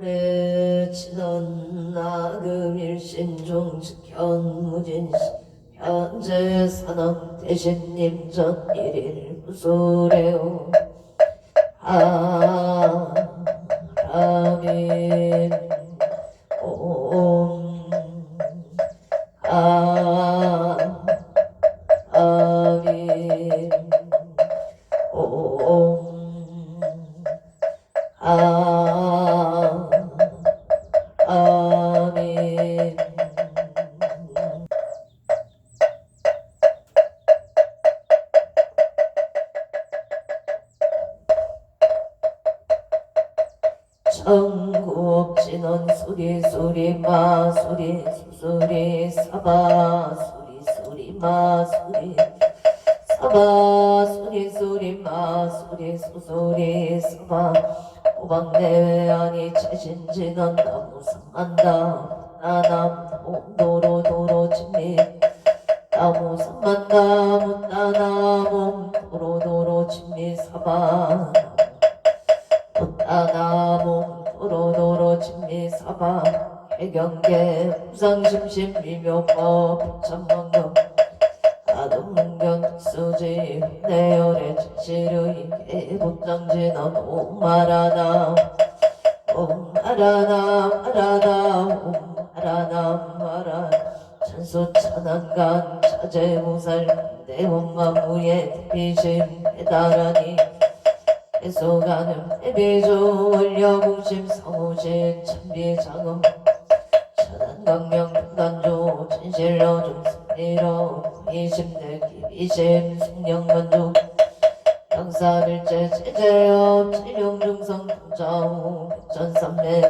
오래 지난 나금일신중측 현무진시 현재 산업 대신님 전일일 무소래요 하라민 옴 하라민 옴 아멘. 천국진원 수리수리 마수리 수수리 사바수리 수리 마수리 사바수리 수리 마수리 수수리 사바 오방내외 아니 최신진원 나무삼만다 나남 도로도로 진미 나무삼만다 나나몸 도로도로 진미 사바 나나몸 도로도로 진미 사바 해경계 부상심심 미묘법 천만금 아동문경 수지 내열의 진실의 개복장진원 옴마라나 옴마라나 마라나 옴마라나 마라 천수천안간 자재무살 대원만무의 비심 해다라니 해소가는 대비조 원려공심 성우신 천비장엄 천안광명 분간조 진실로 중승리로 이심내 기비심 승령만족 영사일제 제재업 칠용중성 통자후 백전삼매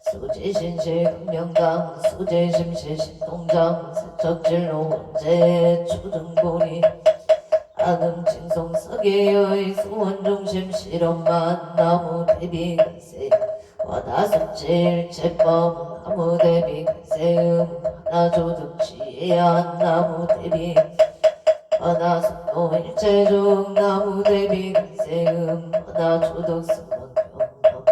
수지신시 금명당 수지심시 신동장 세척진로 원제 초등고리 아금칭송 서계의 수원중심 실험만 나무 대비 간세 와다습질 제법 나무 대비 간세음 하나조득지한 나무 대비 하나습도 일체중 나무 대비 간세음 하나조득승원병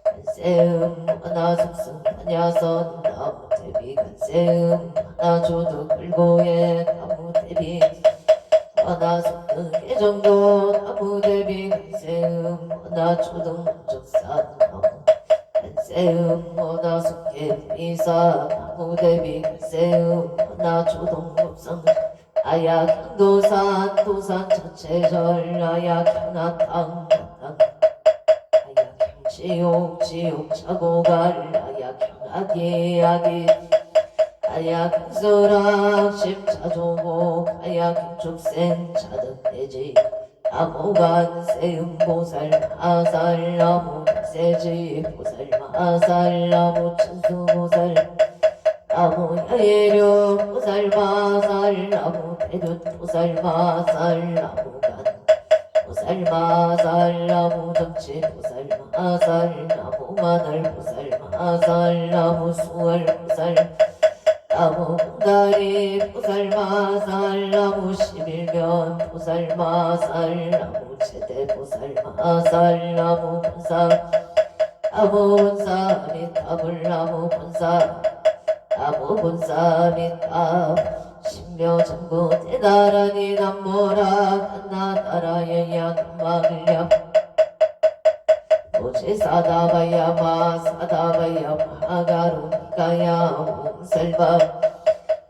간세음 하나습승 한야선 나무 대비 간세음 하나조득 을고의 나무 대비 하나숙은 개정도 나무 대비 간세음 하나초등 만족산 나무 간세음 하나숙계 미사 나무 대비 간세음 하나초등 법상 아약향도산 도산 자체절 아약향아탕 아약향지옥 지옥 차고갈 아약향아기 아기 아약향서락 십차조목 아약향축생 차득대지 나무간세음보살 마살 나무세지 보살 마살 나무천수보살 나무야예령 보살 마살 나무대륜보살 마살 나무간 보살 마살 나무정치 보살 마살 나무마늘 보살 마살 나무수월 보살 나무 공다리 보살 마살 나무 11면 보살 마살 나무 최대 보살 마살 나무 본사 나무 본사 미탑을 나무 본사 나무 본사 미탑 신묘전부 대다라니 남모라 한나다라의 야금마을야 모지사다바야 마사다바야 마가루니가야 옹설바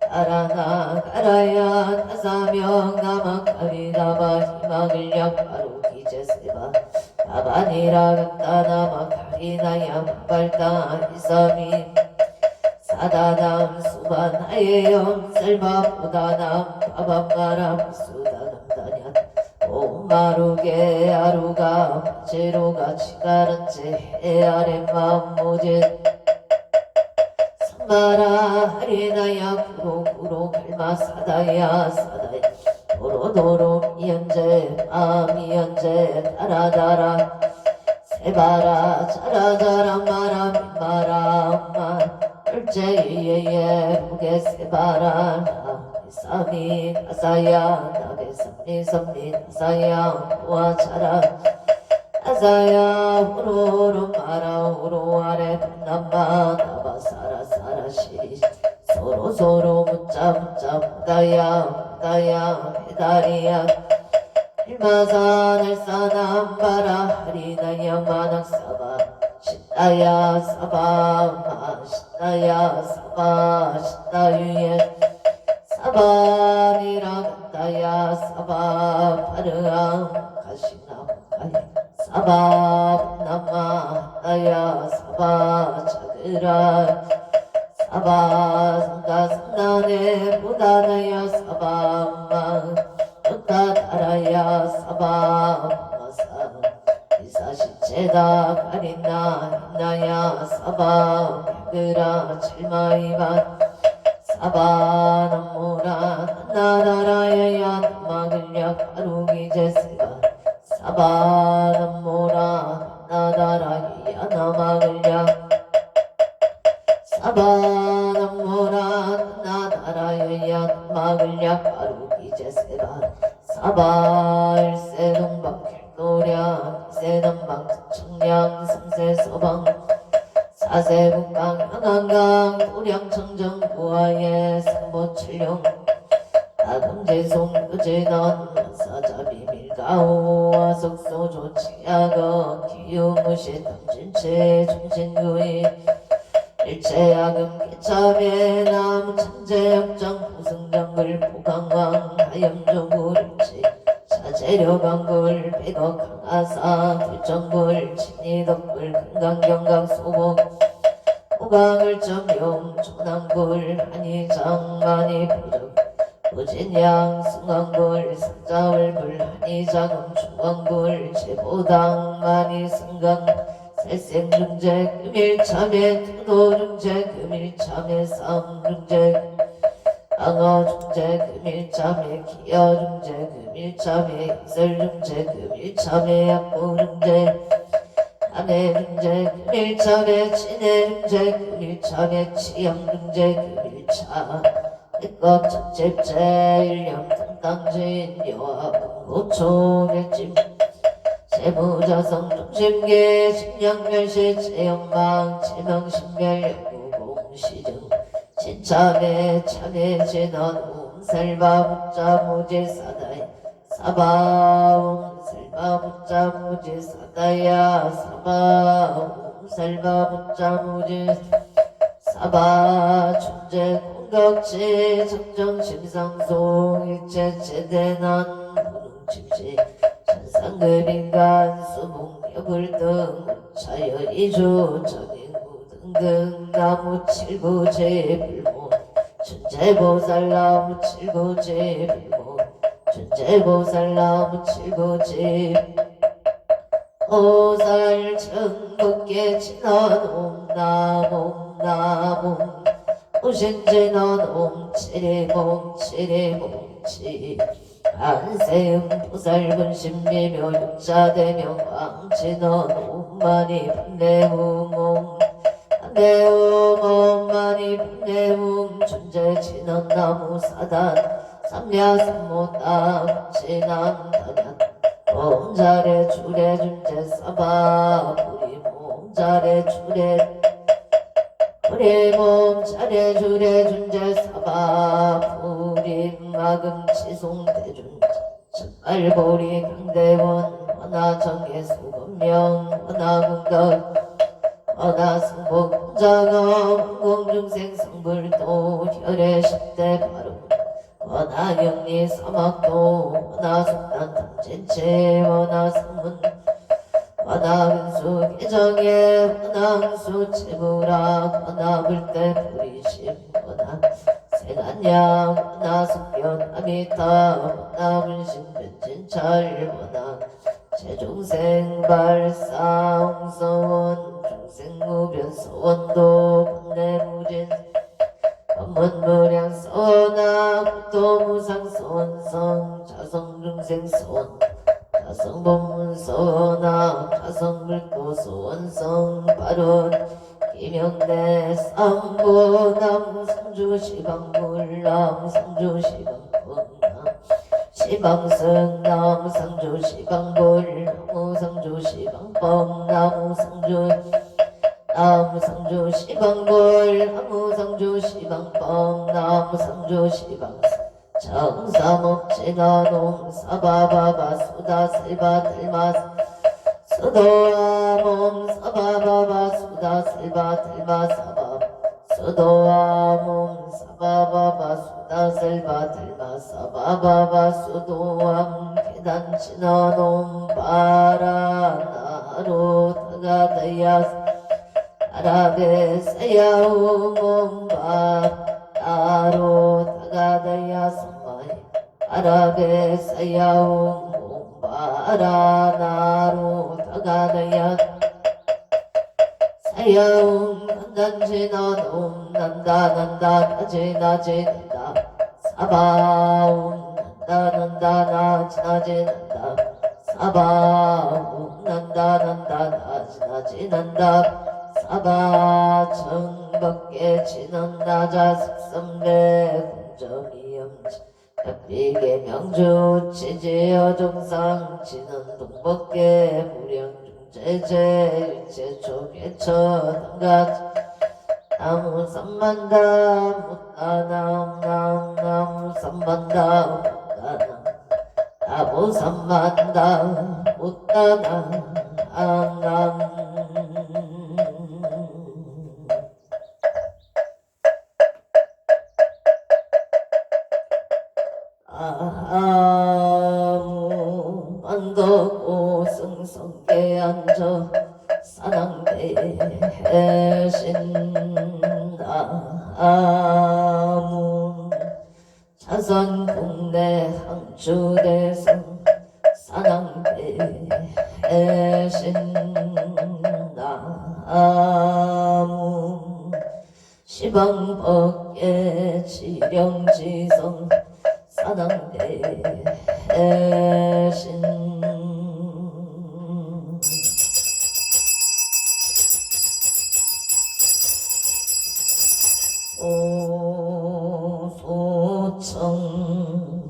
가라나 가라야 타사명 나마카리다바 희망을약 바로 기제세바 바바니라 간다 나마카리나야 마발다 이사미 사다남 수바나의 염설바 보다남 바밤마람 수다남다냐 오마루게 아루가 마제로가 치가란제 해아래 마음모제 삼마라 하리나야 구로구로 갈마사다야 사다야 도로도로 미연제 마미연제 다라다라 세바라 자라자라 마라 민마라 마 얼제예예 무게 세바라 사미 가사야 나베 삼리 삼리 나사야 보아차라 아사야 후루루 마라 후루 아래 남바 나바 사라 사라 시리 서로 서로 묻자 묻자 무다야 무다야 배다리야 일마산 일사남 바라 하리나야 만학사바 신다야 사바 마 신다야 사바 신다유예 사바니라 간다야 사바 파르암 가시나 가이 사바 남마 다야 사바 자그라 사바 상가 상나네 부다나야 사바마 부다 다라야 사바 마사 이사시체다 가린나 나야 사바 백그라 칠마이반 사바 남모라 나나라야야 남마글랴 가루기 제스가 사바 남모라 나나라야야 남마글랴 사바 남모라 나나라야야 남마글랴 가루기 제스가 사바 일세동방 길도랴 이세남방 청량 삼세서방 사세북강 한강강 도량청정 부하의 삼보칠룡 나금제송 의제넌 사자비밀가오 와석소 조치야거 기우무시 탐진체 중신구이 일체야금 개참에 남 천재역정 부승정글 보강왕 하염조굴일치 사재려강굴 백억 강하사 불정굴 진이덕굴 금강경강 소복 호강을 점용 조남굴 한이장만이 부적 부진양 승강굴 상자월불 한이장음 중왕굴 제보당만이 승강 살생중재 금일참에 특도중재 금일참에 쌍중재 강어중재 금일참에 기여중재 금일참에 이설중재 금일참에 약보중재 남해중재 금일참에 친해중재 금일참에 치영중재 금일차 백겁 적집재 일념 등당진 여와 bun고초객짐 세무자성 중심계 식량멸시 제영망 제명신멸 영구공시증 진참에 참에 진원 옴살바 묻자 무지 사다야 사바 옴살바 묻자 무지 사다야 사바 옴살바 묻자 무지 사바 중재 공격지 적정심상소 일체 제대난 무능침시 천상급인간 수봉여불등 자연이주 정인구 등등 나무 칠구제불모 천재보살 나무 칠구제불모 천재보살 나무 칠구제 보살 천국계 진원 옴나옴나옴 오신진원 옴치리몽 치리몽치 안세음 보살분신미묘 육자대명 왕진원 옴마니 분내우몽 한대우몽 분내움 존재진원 나무사단 삼야삼모따 진암다냐 몸자래 주래 준재 사바 우리 몸자래 주래 우리 몸자래 주래 준재 사바 우리 마금 치송대준 첫발보리 강대원 원하정의 소금명 원하궁덕 원하승복 공중생 성불도 혈의 10대 바로 원하영리 사막도 원하승단 탐진체 원하승문 원하근수 계정에 원항수 치부락 원하불대 불이심 원하세간양 원하승견 아미타 원하분신 변진찰 원하 제중생 발상서원 중생무변서원도 번뇌무진 법문무량서원아 국토무상서원성 자성중생서원 자성법문서원아 자성불도서원성 발원 김영대 삼보남 성주시방불남 성주시방불남 시방승 나무 상조 시방불 나무 상조 시방법 나무 상조 시방불 나무 상조 시방법 나무 상조 시방승 정사목진화농 사바바바 수다 슬바 들마 수도아몽 사바바바 수다 슬바 들마 사바 수도아몽 사바바바 수다 슬바 들마 사바바바 수도암 계단치나농 바라나로 타가다야 아라베사야오몽 바라로 타가다야 삼마이 아라베사야오몽 바라나로 타가다야 사야옴 난단지나놈 난다난다 나지나지난다 사바옴 난다난다 나지나지난다 사바옴 난다난다 나지나지난다 사바 정밖에 지는 나자 숙성배 공정이염지 협비계 명주 지지어 정상 지는 동밖에 무량중제제 일체 초계처 당가 나무 삼만다 못다남 나무 삼만다 못다남 나무 삼만다 못다남 남 아무 만덕고 승성계 앉아 사랑대 신다 아무 자선 국내 항주대성 사랑대 신다 아무 시방법계 지령지성 사당대 신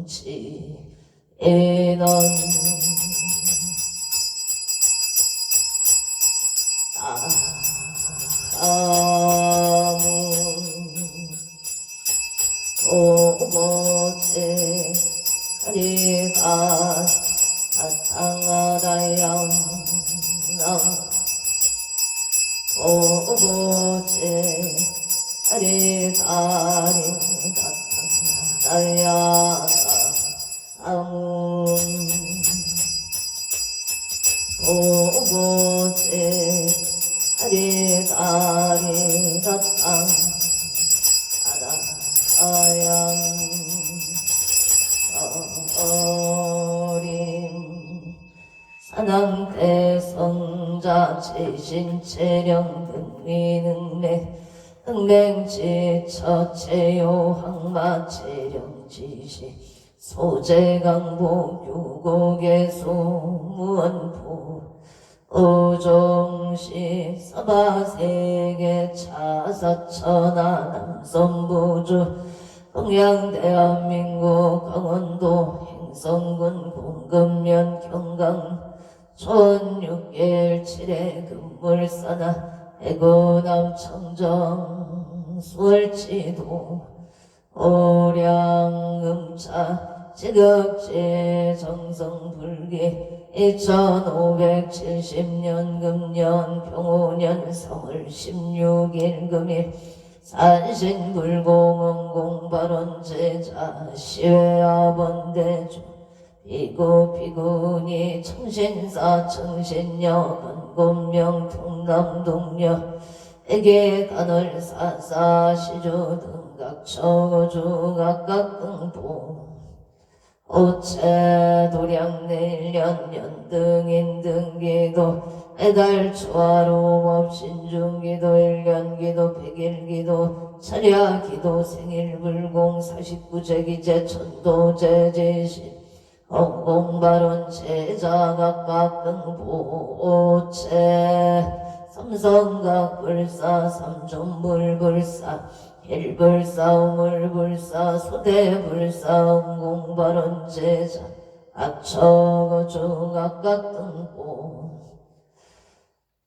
오소청지 인원 아문 오보제 하리가 아탕하다양 오보제 하리가 아탕하다양 아문 오보제 하리가 아양 어림 산왕대성자 제신체령 등위능래 흥맹지처체요 항마체령지시 소재강복 유곡의소 무언포 오종시 서바세계 차사천하 남선부주 동양대한민국 강원도 행성군 공급면 경강 촌6개일 7회 금물사나 해고남 청정 수월지도 오량음차 지극제 정성불기 2570년 금년 병오년 3월 16일 금일 산신불공원공발원 제자 시외아번대주 비구비구니 청신사 청신여 건곤명 통남동녀 에게 간월사사 시주 등각처주 각각등보 오체 도량내일 연등인 등기도 애달 초하루법 신중기도 일년기도 백일기도 차려기도 생일불공 49제기제 천도제제신 공발원 제자 각각등보 오체 삼성각 불사 삼존불불사 일불사우물 불사 소대불사 공발원 제자 악처거주 각각등보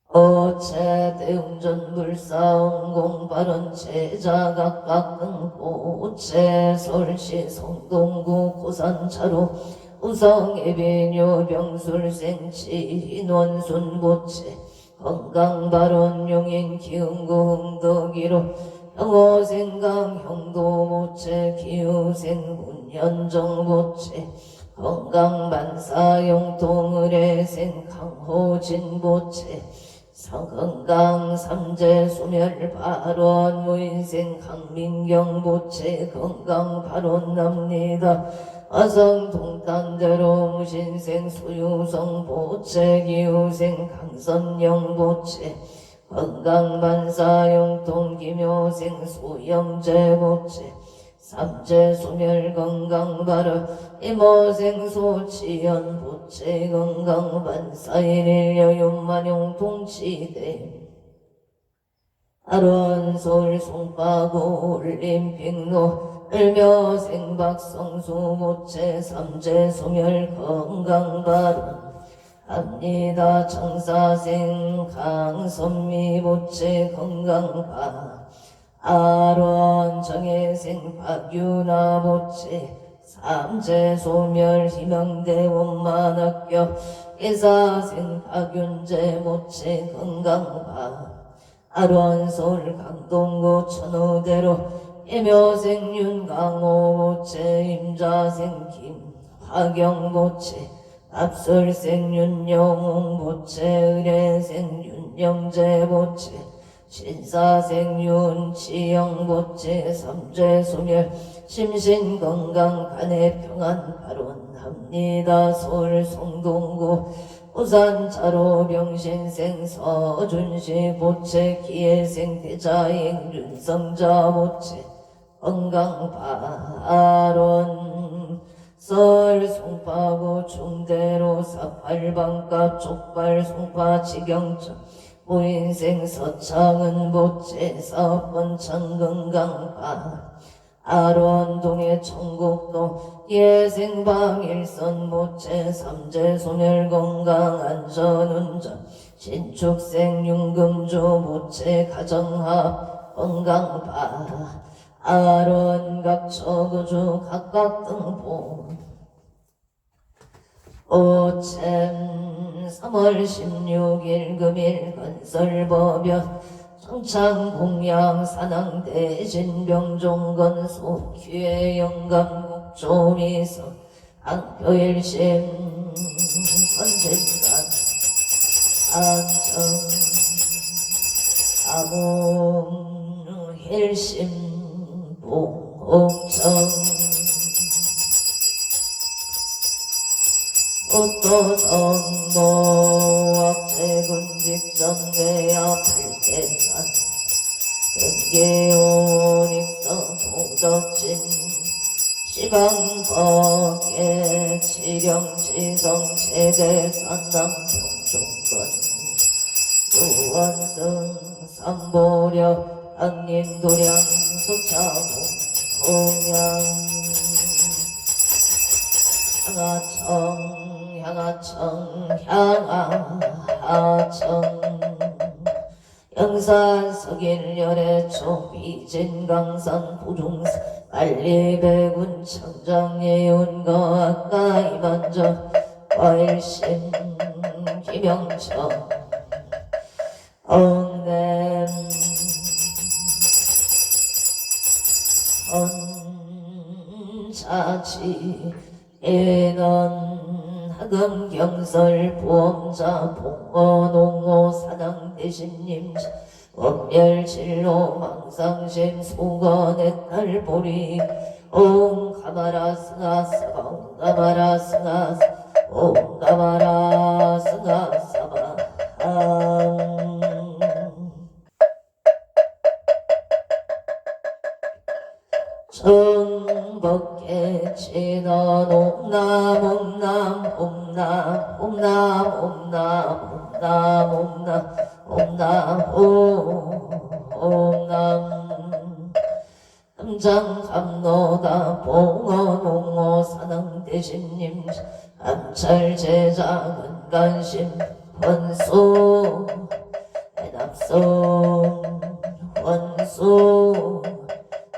어체 대웅전불사 공발원 제자 각각등보 어체 서울시 성동구 고산차로 우성예비뇨 병술생치 인원순보체 건강발원 용인 기흥구 흥덕이로 형호생강 형도모체 기후생 문현정보체 건강만사 용통의뢰생 강호진보체 성건강 삼재소멸발원 무인생 강민경보체 건강발원납니다. 화성동탄대로 무신생 소유성보체 기후생 강선영보체 건강만사용통 기묘생 소영제보체 삼재소멸건강발원 이모생 소치연보체 건강만사일일여윤만용통치대 아론솔 송파구 울림픽로 을묘생박성수보체 삼재소멸 건강발원 합니다. 청사생 강선미보체 건강파 아론 정예생 박유나보체 삼재소멸 희망대 원만학교 예사생 박윤재보체 건강파 아론솔 강동구 천호대로 예묘생 윤강호보체 임자생 김화경보체 압설생 윤영웅보체 의뢰생 윤영재보체 신사생 윤치영보체 삼재소멸 심신건강 간해평안 발원합니다. 서울 성동구 부산차로 병신생 서준시보체 기회생 대자행 윤성자보체 건강발원 설 송파구 중대로 사팔방갑 족발 송파 지경천 무인생 서창은보체 사업번창 건강파 아론동의 청곡도 예생방 일선보체 삼재소멸 건강 안전운전 신축생 윤금주보체 가정합 건강파 아론각처구주 각각등보 오챔 3월 16일 금일 건설법연 청창공양 산항대신병종건소 기회영감국조미서 안표일심 선진관 안정 아몽일심 봉옥정 오토성모 악재군직전대야 팔대산 금계온익성 도덕진 시방법계 치령지성 체대산 남평종건 유원승 삼보려 ang인도량 수차봉 공양 향하청 향하청 영산석일열애초 비진강산 부중산 알리배군 청정예운거 아까이만저 과일심 김영청 엉냄 헌자치 인원 하금경설 보험자 봉어농호 사당대신님 원멸진로 망상심 수건의 달보리 옴 가마라 스가사바 옴 가마라 스가사 옴 가마라 스가사바 정법계 진원 옴남 옴남 옴남 옴남 옴남 옴남 옴남 옴남 옴남 삼장감노다 봉헌홍어 사능대신님 암찰제자 근간심 원수 애납선 원수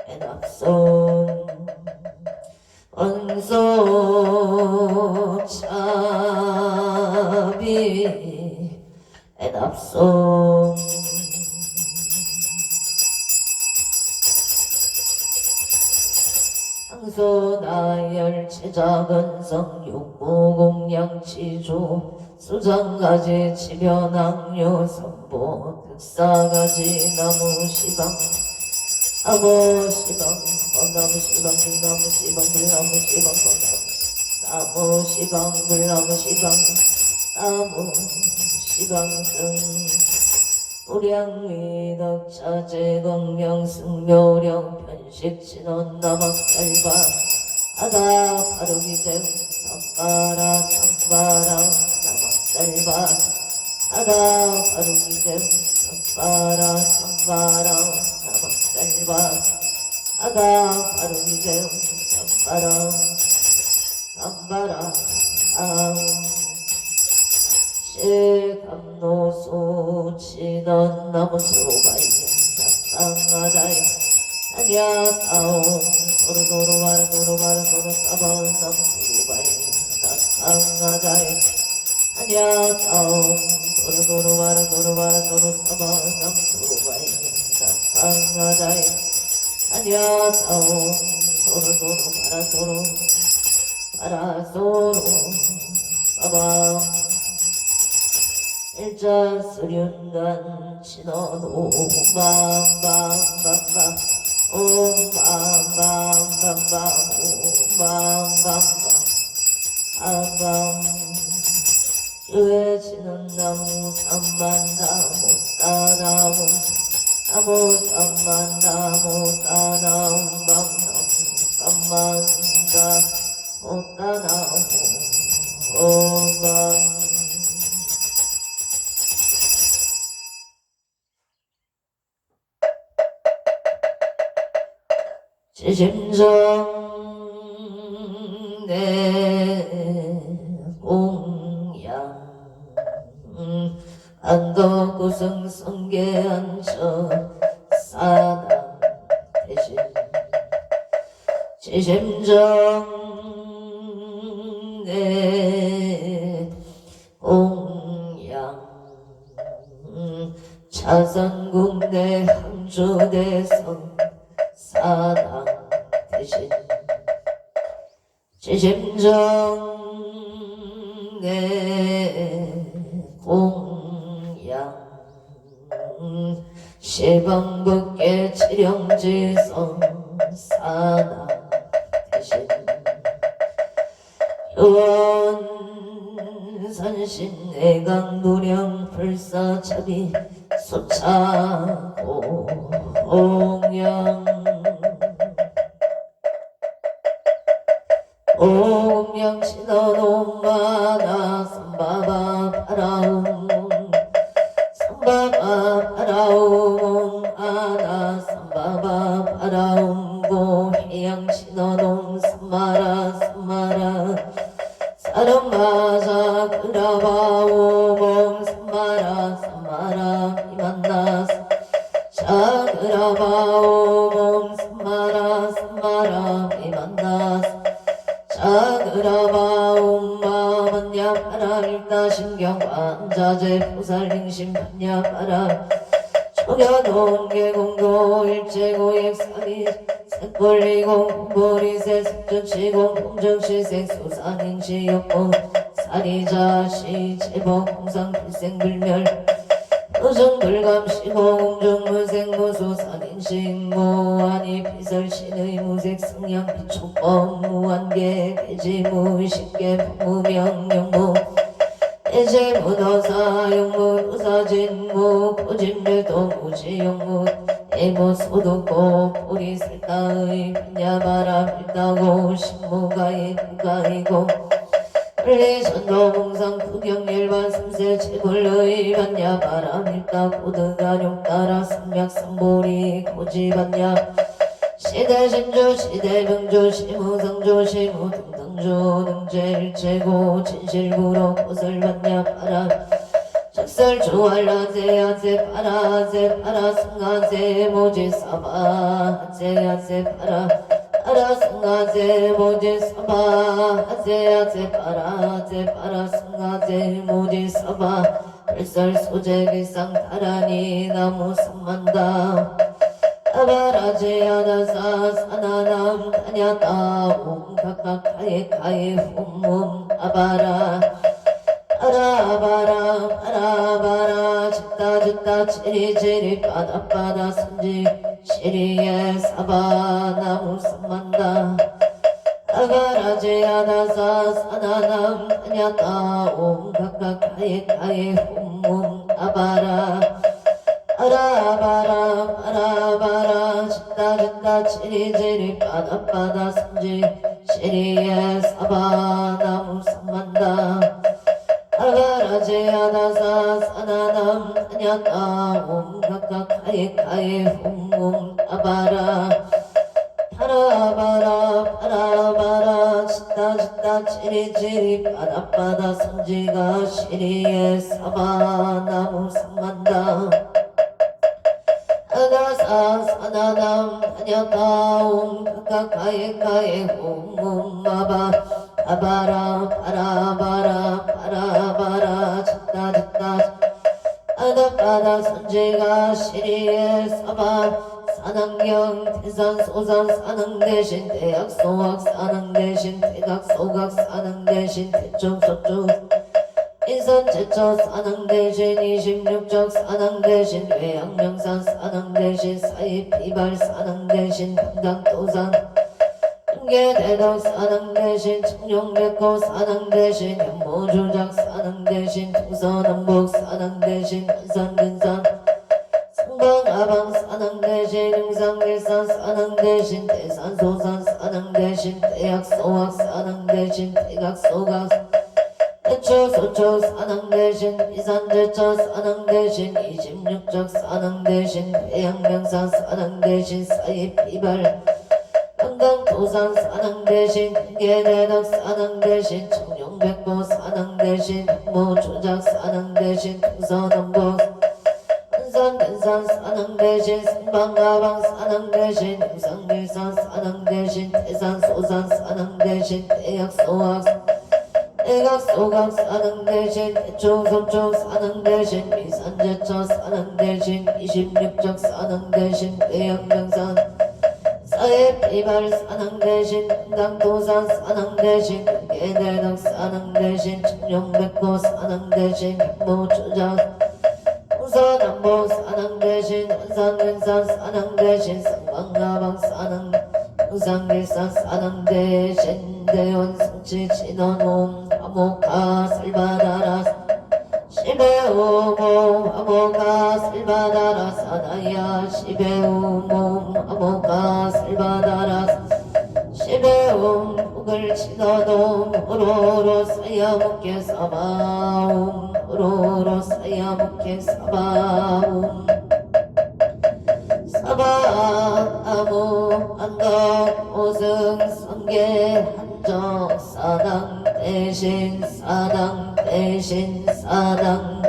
애납선 원수 차비 애납선 항소나열 제자근성 육무공양치조 수장가지 지변항류 선보 득사가지 나무시방 나무시방 나무시방 불나무시방 불나무시방 나무시방 불나무시방 나무시방 등 우량위덕자재 광명승묘령 편식진원 남학살바 아다 바르기제 삼바라 삼바라 남학살바 아다 바르기제 삼바라 삼바라 남학살바 아다 바르기제 삼바라 삼바라 실감노수 치던 나무수로가이 땅하다이 아냐다오 소르도로바르도로바르도로 사번삼수로가이 땅하다이 아냐다오 소르도로바르도로바르도로 사번삼수로가이 땅하다이 아냐다오 소르도로바라도로 바라소로 사방 일자 수륜간 신원 오밤밤밤밤 오밤밤밤밤 오밤밤밤 아밤 유해지는 나무 삼만나무 따나무 나무 삼만나무 따나무 밤나무 삼만다 오따나무 오밤 지심정 내 공양 안덕구승 성계안처 사당 대신 지심정 내 공양 차선국내 항주대성 사당 대신 지심정 내 공양 시방법계 칠영지성 사당 대신 효원산신 애강도령 불사차비 소차고 옹양 옹양신원 옴마나 삼바바 파라움 삼바바 파라움 아나 삼바바 파라움 고해양신원 옴 삼마라 삼마라 사름마자 그라바오봄 삼마라 삼마라 이만나 자그라바오봄 삼마라 삼마라 이만나 자그라바옴 마만야 파라밀다 신경관자재 포살링심 판야 파라 초겨놓은 계공도 일제고액사리 색벌리공 보리세 색전치공 공정시색 수산인시 역공 사리자시 제법 공상 필생불멸 무정불감시고 공정무생무소 산인식무아니 피설신의 무색 성향 비촉법 무한계 개지무식계 무명령무 애제무너사 용무사진무 고진멸도 무지용무 애무소독고 보리살다의 빈야바라 빌다고 신무가이 부가이고 원리전도 봉상 구경일반 삼세 제불의 반야 바람일다 고드가 욕따라 삼맥삼보리 고지반야 시대신조 시대병조 시무성조 시무등등조 능제일체고 진실구로 꽃을 받냐 파라 적설조알라제 아제 파라 아제 파라 승아제 모지 사바 아제 아제 파라 파라 승아제 모지 사바 아제 아제 파라 아제 파라 승아제 모지 사바 별설 소재기상 타라니 나무 삼만다 아바라제 아다사 사나남 다냐다 옴카카 카에 카에 홈홈 아바라 아라바라 아라바라 짓다 짓다 지리지리 바다바다 선지 시리에 사바 나무 삼만다 아바라제 아다사 사나남 다냐다 옴카카 카에 카에 홈홈 아바라 아라바라 아라바라 짓다 짓다 지리지리 바다바다 선지 시리에 사바 나무 삼만다 아바라제 아다사 사나남 다냐다 옴카카 카에 카에 홈홈 아바라 파라바라 파라바라 짓다 짓다 지리지리 바다바다 선지가 시리에 사바 나무 삼만다 아다사 사나남 다냐다 옴카카 카에 카에 홈홈 아바라 파라바라 파라바라 짓다 짓다 바다바다 선지가 시리에 사바 사능경 태산 소산 사능 대신 대학 소학 사능 대신 대각 소각 사능 대신 대쪽 서쪽 인선 제처 사능 대신 26적 사능 대신 외양명산 사능 대신 사입 비발 사능 대신 금강도산 개대덕 사능 대신 청룡백호 사능 대신 현모조작 사능 대신 동서남북 사능 대신 근산근산 성방아방 사능 대신 응상길산 사능 대신 대산소산 사능 대신 대약소학 사능 대신 대각소각 대처소처 사능 대신 비산제처 사능 대신 26적 사능 대신 대양명산 사능 대신 사입비발 한강도산 사능 대신 개대덕 사능 대신 청룡백보 사능 대신 모조작 사능 대신 동서남북 근산 사능 대신 성방가방 사능 대신 임상길산 사능 대신 태산소산 사능 대신 대약소학 대각소각 사능 대신 대초소초 사능 대신 미산제처 사능 대신 26적 사능 대신 대양명산 사회비발 사능 대신 금강도산 사능 대신 개대덕 사능 대신 청룡백호 사능 대신 모조작 동서남북 사능 대신 한산근산 사능 대신 성방가방 사능 응상길산 사능 대신 대원 성치 진원홈 화목하 설바다라 시베오몸 화목하 설바다라 사나야 시베오몸 화목하 설바다라 시베옴 북을 치더돔 호로로 사야목게 사바옴 호로로 사야목게 사바옴 사바나무 안덕 오승 성계 한정 사당 대신 사당 대신 사당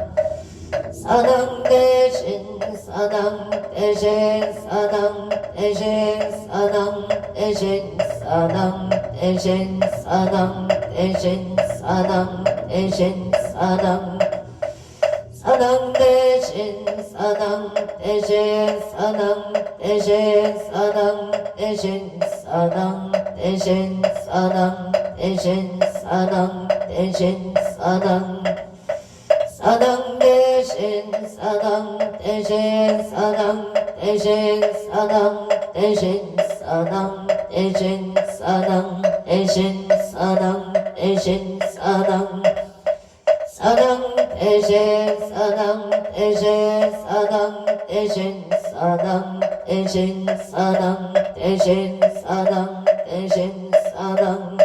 사당 대신 사당 대신 사당 대신 사당 대신 사당 대신 사당 대신 사당 대신 사당 사당 대신 사당 대신 사당 대신 사당 대신 사당 대신 사당 대신 사당 대신 사당 사당 대신 사당 대신 사당 대신 사당 대신 사당 대신 사당 대신 사당 대신 사당 사당 대신 사당 대신 사당 대신 사당 대신 사당 대신 사당 대신 사당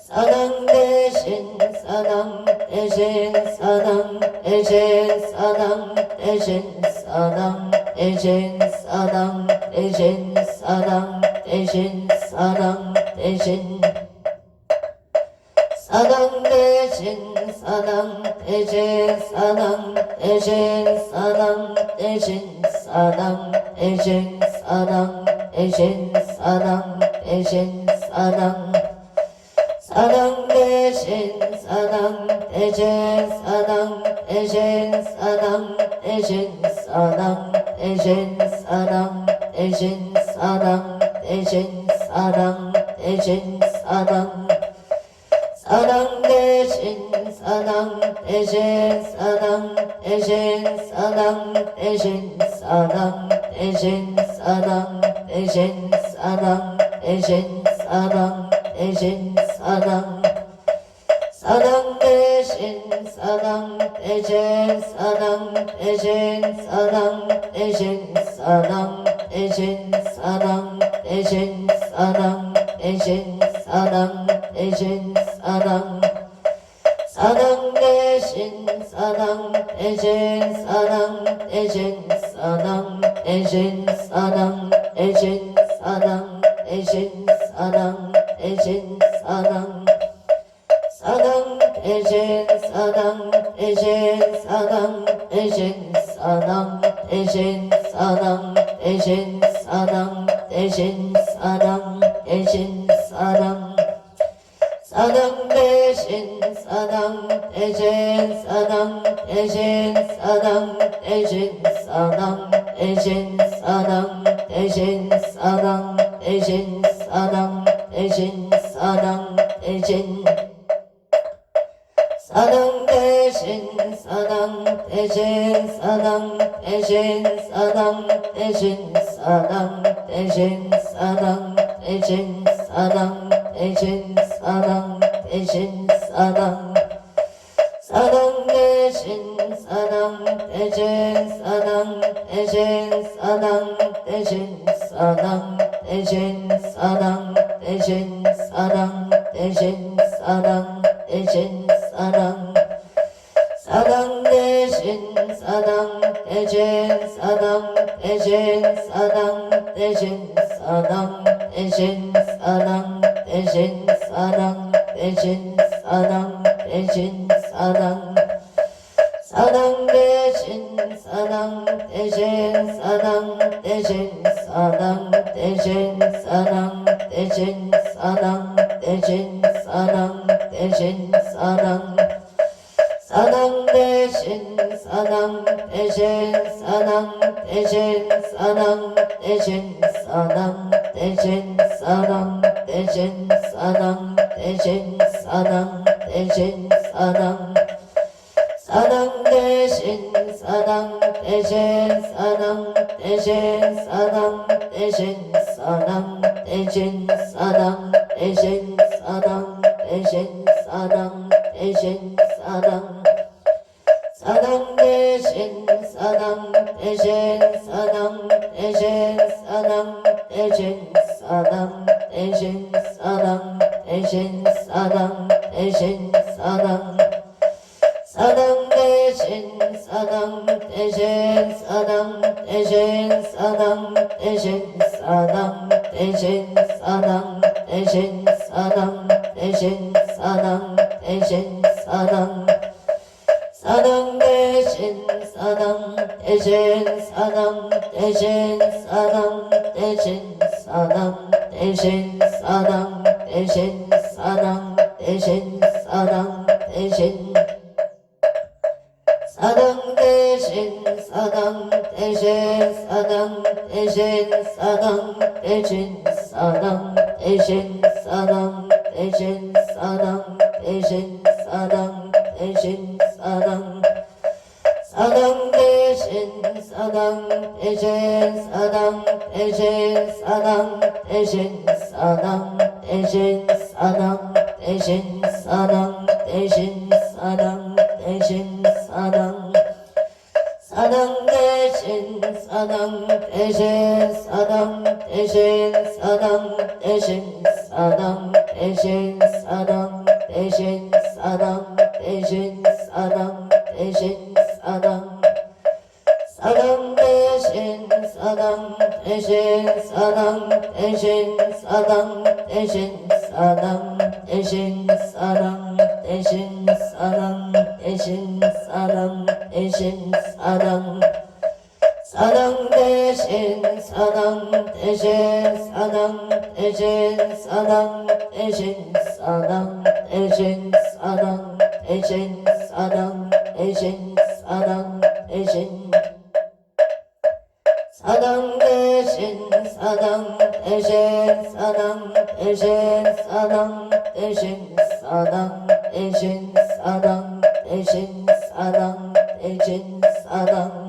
사당 대신 사당 대신 사당 대신 사당 대신 사당 대신 사당 대신 사당 대신 사당 대신 사당 대신 사당 대신 사당 대신 사당 대신 사당 대신 사당 대신 사당 대신 사당 사당 대신 사당 대신 사당 대신 사당 대신 사당 대신 사당 대신 사당 대신 사당 대신 사당 사당 대신 사당 대신 사당 대신 사당 대신 사당 대신 사당 대신 사당 대신 사당 대신 사당 사당 대신 사당 대신 사당 대신 사당 대신 사당 대신 사당 대신 사당 대신 사당 대신 사당 사당 대신 사당 대신 사당 대신 사당 대신 사당 대신 사당 대신 사당 대신 사당 사당 대신 사당 대신 사당 대신 사당 대신 사당 대신 사당 대신 사당 대신 사당 사당 대신 사당 대신 사당 대신 사당 대신 사당 대신 사당 대신 사당 대신 사당 대신 사당 대신 사당 대신 사당 대신 사당 대신 사당 대신 사당 대신 사당 대신 사당 대신 사당 대신 사당 사당 대신 사당 대신 사당 대신 사당 대신 사당 대신 사당 대신 사당 대신 사당 대신 사당 사당 대신 사당 대신 사당 대신 사당 대신 사당 대신 사당 대신 사당 대신 사당 대신 사당 사당 대신 사당 대신 사당 대신 사당 대신 사당 대신 사당 대신 사당 대신 사당 사당 대신 사당 대신 사당 대신 사당 대신 사당 대신 사당 대신 사당 대신 사당 대신 사당 사당 대신 사당 대신 사당 대신 사당 대신 사당 대신 사당 대신 사당 대신 사당 대신 사당 사당 대신 사당 대신 사당 대신 사당 대신 사당 대신 사당 대신 사당 대신 사당 사당 대신 사당 대신 사당 대신 사당 대신 사당 대신 사당 대신 사당 대신 사당 대신 사당 사당 대신 사당 대신 사당 대신 사당 대신 사당 대신 사당 대신 사당 대신 사당 대신 사당 대신 사당 대신 사당 대신 사당 대신 사당 대신 사당 대신 사당 대신 사당 대신 사당 사당 대신 사당 대신 사당 대신 사당 대신 사당 대신 사당 대신 사당 대신 사당 대신 사당 사당 대신 사당 대신 사당 대신 사당 대신 사당 대신 사당 대신 사당 대신 사당 대신 사당 사당 대신 사당 대신 사당 대신 사당 대신 사당 대신 사당 대신 사당 대신 사당 대신 사당 사당 대신 사당 대신 사당 대신 사당 대신 사당 대신 사당 대신 사당 대신 사당 대신 사당 대신 사당 대신 사당 대신 사당 대신 사당 대신 사당 대신 사당 대신 사당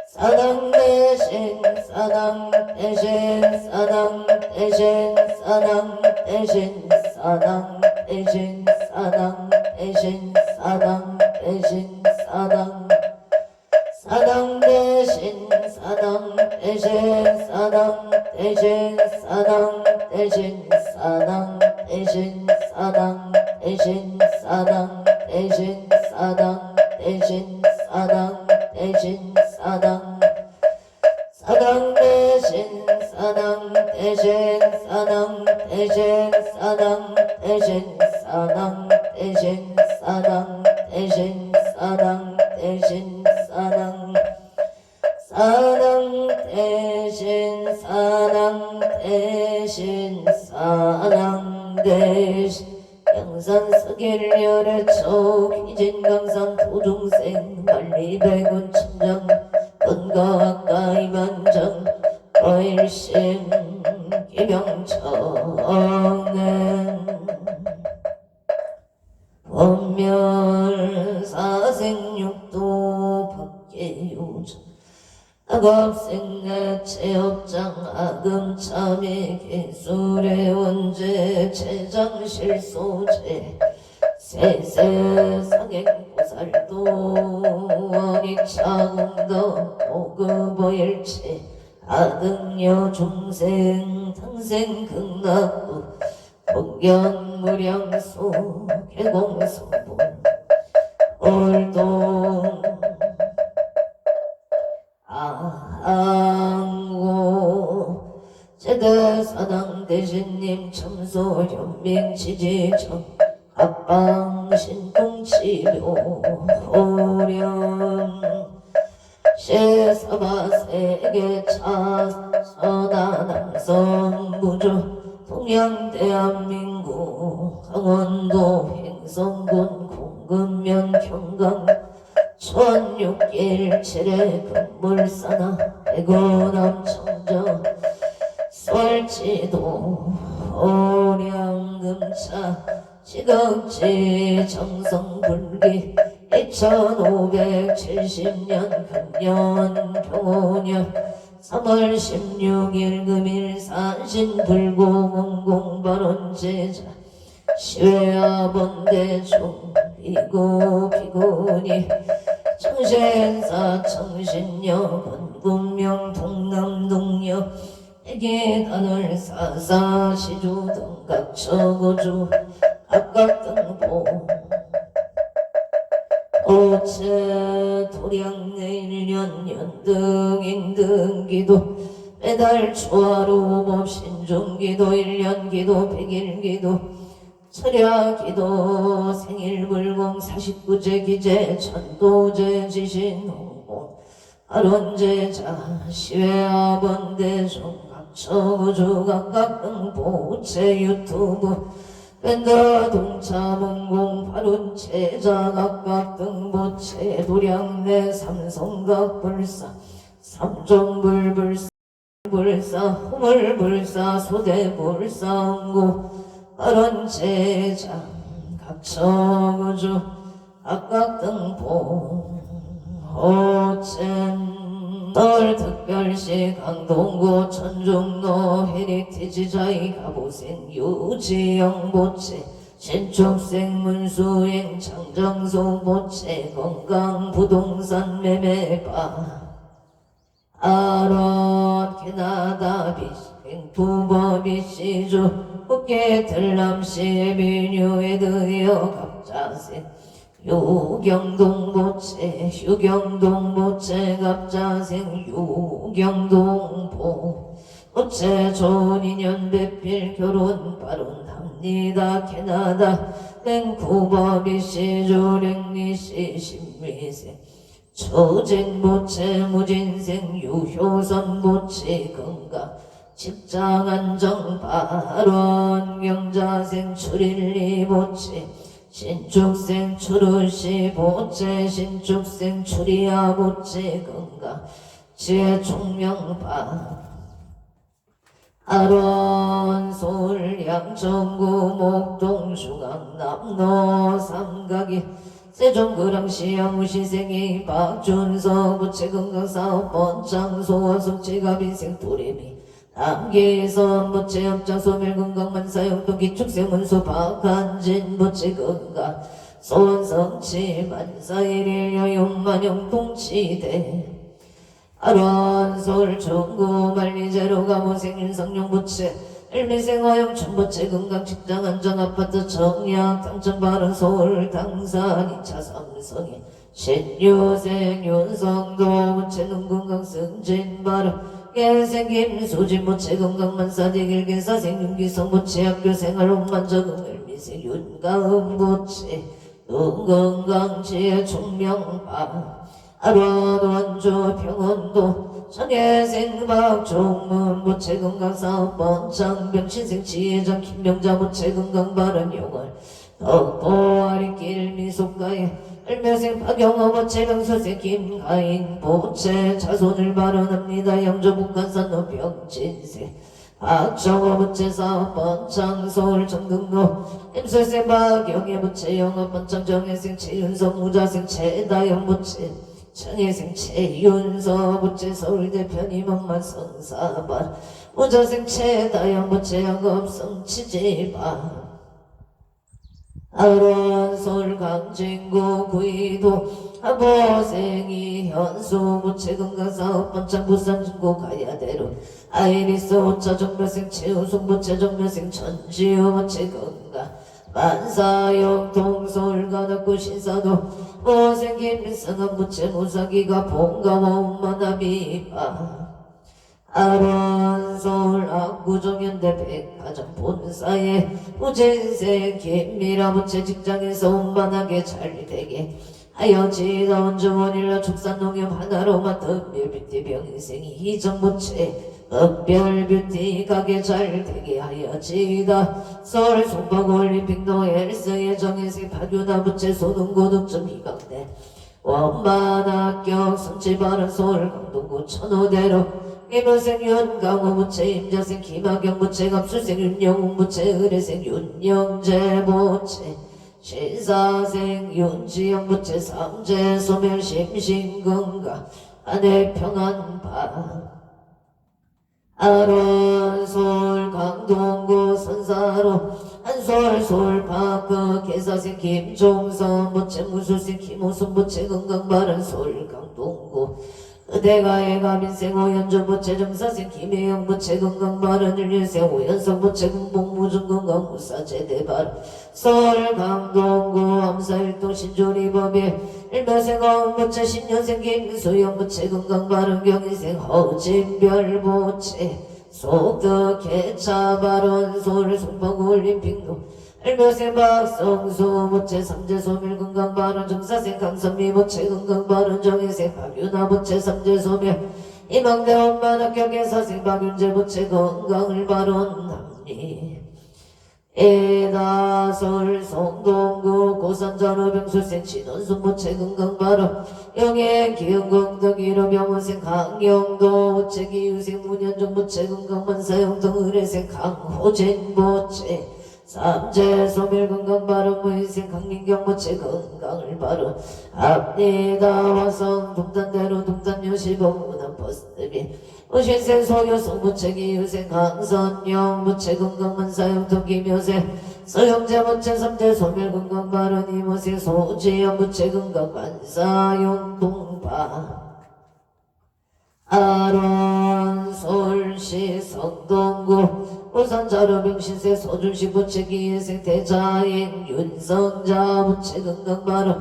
사당 대신 사당 대신 사당 대신 사당 대신 사당 대신 사당 대신 사당 대신 사당 사당 대신 사당 대신 사당 대신 사당 대신 사당 대신 사당 대신 사당 대신 사당 대신 사당 대신 사당 사당 대신 사당 대신 사당 대신 사당 대신 사당 대신 사당 대신 사당 대신 사당 사당 대신 사당 대신 사당 대신 양산 서길열애초 기진강산 도중생 만리백운 천장 건가가이 반장 거일심 기명청은 원멸 사생육도 법계유전 악업생내 체업장 아금참이 기술의 원제 체장실소제 세세상행보살도 원이차공덕 오급어일체 아등여 중생 당생 극락구 공견무량소 개공소본 올동 항고 제대사당 대신님 참소 현민치지정 합방신통치료 호련 세사바세계차 서다남성부조 동양대한민국 강원도 횡성군 공금면 경강 천육길 칠해 금물사나 대구남 청정 설치도 오량금차 지극지 정성불기 2570년 금년 경호년 3월 16일 금일 산신불고공공발원제자 시외아본대중 비구 비구니 청신사 청신여 건군명 동남동여 애기단을 사사시주 등각처고주 각각등보 오체 도량내일년 연등인등기도 매달 초하루 법신중기도 1년기도 100일기도 철야기도 생일불공 49제 기제 천도제 지신홍공 아론제자 시외아번대중 각처구주 각각등보 우체 유튜브 밴더 동차문공 발운체자 각각등보체 도량내 삼성각불사 삼종불불사 불사 호물불사 소대불사응고 발원제자 각처구주 각각등보 호젠 서울특별시 강동구 천중로 헤리티지자이 가보생 유지영보체 신축생문수행 창정소보체 건강부동산 매매바 아론 캐나다비시 횡투버비시주 국계 들람시 비뉴에 드여 갑자세 유경동보채 유경동보채 갑자생 유경동보 보채 좋은 인연 배필 결혼 발언합니다 캐나다 랭쿠버비시 조랭리시 신미생 초진보채 무진생 유효선보채 건강 직장안정 발원 경자생 출일리보채 신축생 추르시 보채 신축생 추리야 보채 건강 지혜 총명파 아론 서울 양천구 목동 중앙 남로 삼각이 세종그랑시 양무시생이 박준서 부채 건강사업 번창 소원성 지갑인생 도레미 남기선 부채 업장 소멸건강만사용도 기축세문소 박한진 부채 건강 소원성치 만사일일 여윤만영 동치대 아론 서울 중구 만리제로 가모생 윤성룡 부채 일미생화영 춘부채 건강 직장 안전 아파트 정약 당첨 발언 서울 당산 2차 삼성이 신유생 윤성도 부채 눈건강 승진 발언 개생김 수진 부채 건강 만사디 길게 사생 윤기성 부채 학교 생활 홈만 적응 일미생 윤가음 부채 눈건강 지혜 총명파 아론 원조 평원도 정예생 박종문 부채 건강사업 번창 병신생 지혜장 김명자 부채 건강 발언 용월 덕보아리길 미속가에 을묘생 박영호 부채 병서생 김가인 부채 자손을 발언합니다 영조북한산노 병진생 박정호 부채 사업 번창 서울 정등로 임설생 박영애 부채 영업 번창 정예생 최윤성 무자생 최다영 부채 정예생 최윤서 부채 서울대 편입원만 성사반 무자생 최다영 부채 영업 성치지반 아론 서울 강진구 구이도 하보생이 현수 부채 건강사업 번창 부산 중구 가야대로 아이리스 오차 정묘생 최우승 부채 정묘생 천지우 부채 건강 만사역 동서울 가덕구 신사도 보생김 민성한 부채 무사기가 봉가와 운만합이바 아론 서울 압구정현대 백화점 본사에 무진생 김미라 부채 직장에서 운만하게 잘되게 하여 지다운 주원일러 축산농협 하나로 맡은 묘뷰티 병생이 희정부채 흑별뷰티 가게 잘되게 하여 지다 서울 송파올림픽 노엘스의 정예생 박유나 부채 소등고등점 이강대 원만합격 성취발언 서울 강동구 천호대로 김효생 윤강호 부채 임자생 김학영 부채 갑술생 윤영웅 부채 의뢰생 윤영재 부채 신사생 윤지영 부채 삼재 소멸 심신건강 아내 평안바 아론 서울 강동구 선사로 한솔 서울파크 개사생 김종선 부채 무술생 김호순 부채 건강발언 서울 강동구 의대가의 가민생 오연조 부채 정사생 김혜영 부채 건강발언 일일생 오연성 부채 군복무중 건강무사 제대발언 서울 강동구 암사일동 신조리범일 일묘생 어흥부채 신년생 김수영 부채 건강발언 경인생 허진별 부채 속덕 개차발언 서울 송파올림픽로 일묘생 박성수 부채 삼재소멸 건강발언 정사생 강선미 부채 건강발언 정혜생 박윤아 부채 삼재소멸 이망대 엄마학교 개사생 박윤재 부채 건강을 발언합니 에다설 성동구 고산전어병술생 진원순 부채 건강발언 영예 기흥공덕 일호병원생 강영도 부채 기유생 문현종 부채 건강만사용동 의뢰생 강호진 부채 삼재 소멸 건강발언 무인생 강민경 부채 건강을 발언 합니다 화성 동탄대로 동탄요시봉 문안버스비 무신생 소유성 부채 기유생 강선영 부채 건강만사용동 김효생 서영재 부채 삼재 소멸 건강발언 이모생 소지영 부채 건강만사용동파 아론 서울시 성동구 우산자로 병신세 소준시 부채기예생 대자행 윤성자 부채 건강바로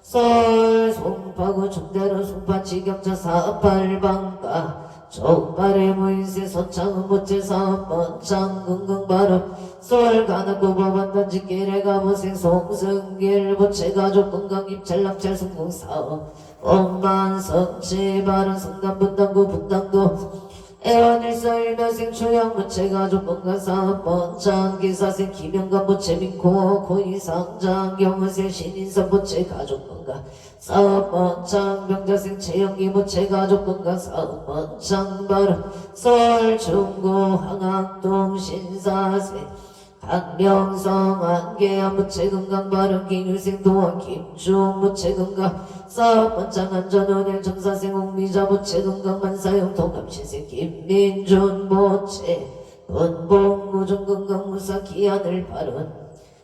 설 송파구 중대로 송파지경자 사팔방가 족발의 무인세 서창은 부채 사업번창 건강바로 설 가나고 법안단지 길에 가보생 송승길 부채 가족 건강 입찰납찰 성공사업 엄만성치 바른 성남 분당구 분당도 애완일서일면생 초양 부채 가족 건강사업 번창 기사생 김영감 부채 민코 고이상장 경은생 신인선 부채 가족 건강 사업 번창 병자생 최영기 부채 가족 건강 사업 번창 바로 서울 중구 항암동 신사생 강명성 안개암 부채 건강 바른 김일생 도안 김중 부채 건강 사업 번창 안전은행 정사생 홍미자 부채 건강 만사형 통감신생 김민준 부채 본봉무중 건강 무사 기한을 바른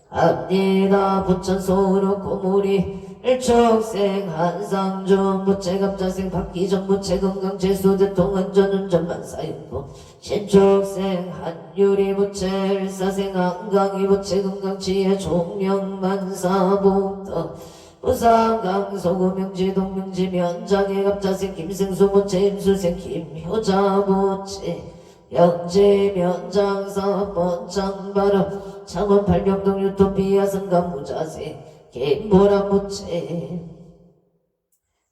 합니다 부천 소로 고무리 일촉생 한상준 부채 감자생 박기정 부채 건강 제수대통 안전운전 만사형도 신촉생 한유리 부채 일사생 한강이 부채 건강 지혜 종명 만사봉덕 부산 강서구 명지 동명지 면장의 갑자생 김생수 부채 임수생 김효자 부채 영지 면장 사업 번창 바로 창원 팔명동 유토피아 성감 무자생 김보람 부채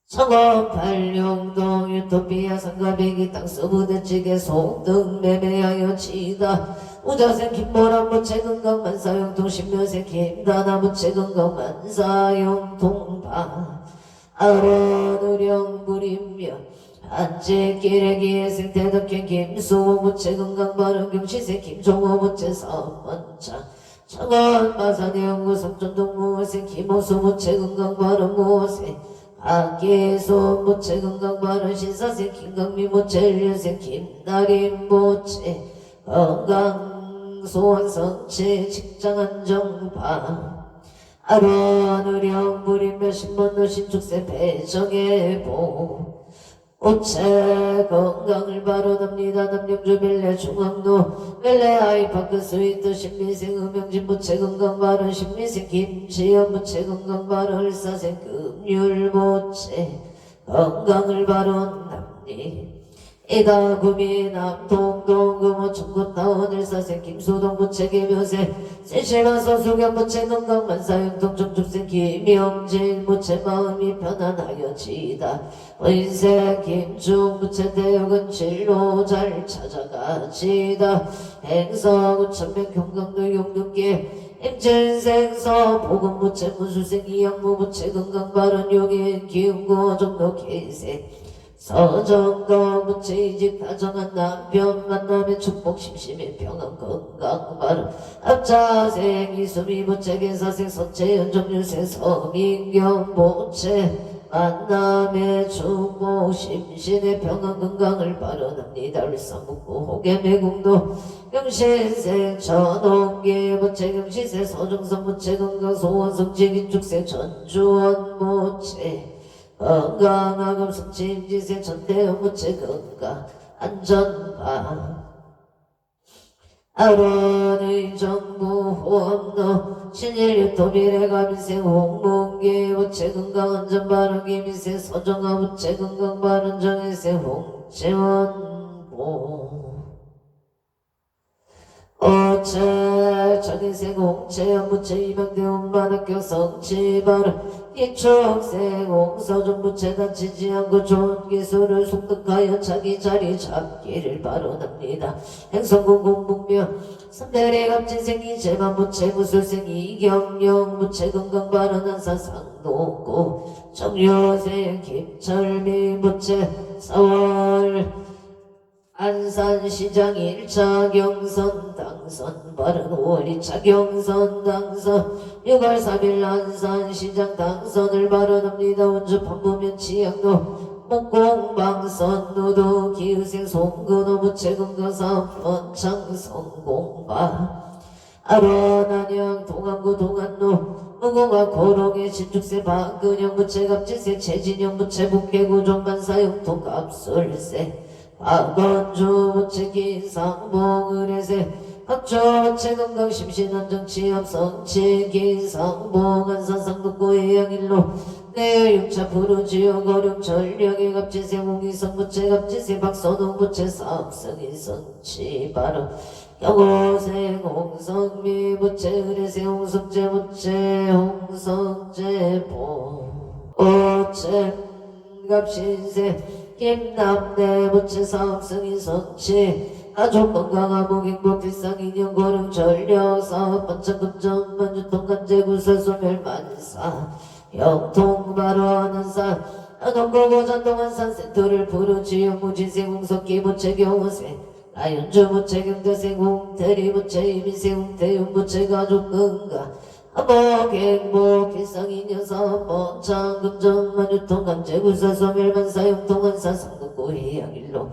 창원 팔룡동 유토피아 성가백이 땅서부대찌개 송등 매매하여 치다 우자생 김보람 부채 건강 만사용통 신묘생 김다나 부채 건강 만사용통 아론우령 부림며 한지길의 기회생 대덕현 김수호 부채 건강 바른 경시생 김종호 부채 사업번창 창원 마산의 연구 석전동무생 김호수 부채 건강 바른 무호생 박예손 부채 건강 바른 신사생 김강미 부채 일류생 김나림 부채 건강 소원성체 직장안정파 아론우령 부림며 신번도 신축생 배정해보 우체 건강을 바로납니다. 남영주 벨레 중앙도 벨레 아이파크 스위트 신미생 음영진 부채 건강 바른 신미생 김지연 부채 건강 바른 을사생 금율 부채 건강을 바로납니다. 이다 구미 남동동 금호 청구 타운 일사생 김수동 부채 개묘생 세실만 서수경 부채 건강 만사용통 정축생 김영진 부채 마음이 편안하여지다 인생 김중 부채 대역은 진로 잘 찾아가지다 행성 우천명 경강도 용등계 임진생서 보금 부채 문수생 이양무 부채 건강 바른 용인 기운고 종로 개생 서정도 부채이직 다정한 남편 만남의 축복 심심의 평안 건강 바른 합자생 이수미 부채 개사생 서채연 정률생 서민경 부채 만남의 축복 심신의 평안 건강을 바라납니다. 울산북구 호계매공도 경신생 전홍계 부채 경신생 서정선 부채 건강 소원성지 긴축생 전주원 부채 건강하금 성침지세 전대현 부채 건강 안전바 아론의 정부 호암로 신일유토 미래가민생 홍문계 부채 건강 안전바른 기민생 서정아 부채 건강 바른 정일생 홍채원보 어체 전인생 홍채연 부채 이명대원 만학교 성치바른 이촉생 홍서정 부채 다치지 않고 좋은 기술을 속득하여 자기 자리 잡기를 바라납니다. 행성군 공북며 삼대리 갑진생 이재만 부채 무술생 이경영 부채 건강 바른 한사상도고 정효생 김철미 부채 4월 안산시장 1차 경선 당선 바른 5월 2차 경선 당선 6월 3일 안산시장 당선을 바라납니다. 원주 판부면 치양도 목공방선 노도 기후생 송근호 부채 건강사업 번창 성공바 아론안양 동안구 동안로 무궁화 고롱의 신축세 박근영 부채 갑진세 최진영 부채 북계구 종반사용통 갑술세 박건주 부채 기상봉을해세 각조부채 건강 심신안정 취업성취 기상봉한 산상동고 해양일로 내 육차 푸르지어 거룡 전령의 갑지세 공기성부채 갑지세 박선홍부채 삼성이성치 바로 경호생 홍성미부채 의뢰세 홍성재부채 홍성재보 오채 갑신세 김남대부채 삼성이성치 가족 건강한 목행복 일상인형 고령 전력 사업 반찬금전 만주통 간제구설 소멸만사 영통 바로하는 산 동고고 전동한산 센터를 부르지요 무진생 홍석기 부채 경호생 나연주 부채 경대생 홍태리 부채 이민생 홍태윤 부채 가족 건강 한복 일상인형 사업 번창금전 만주통 간제구설 소멸만사 영통한산 상동고 해양일로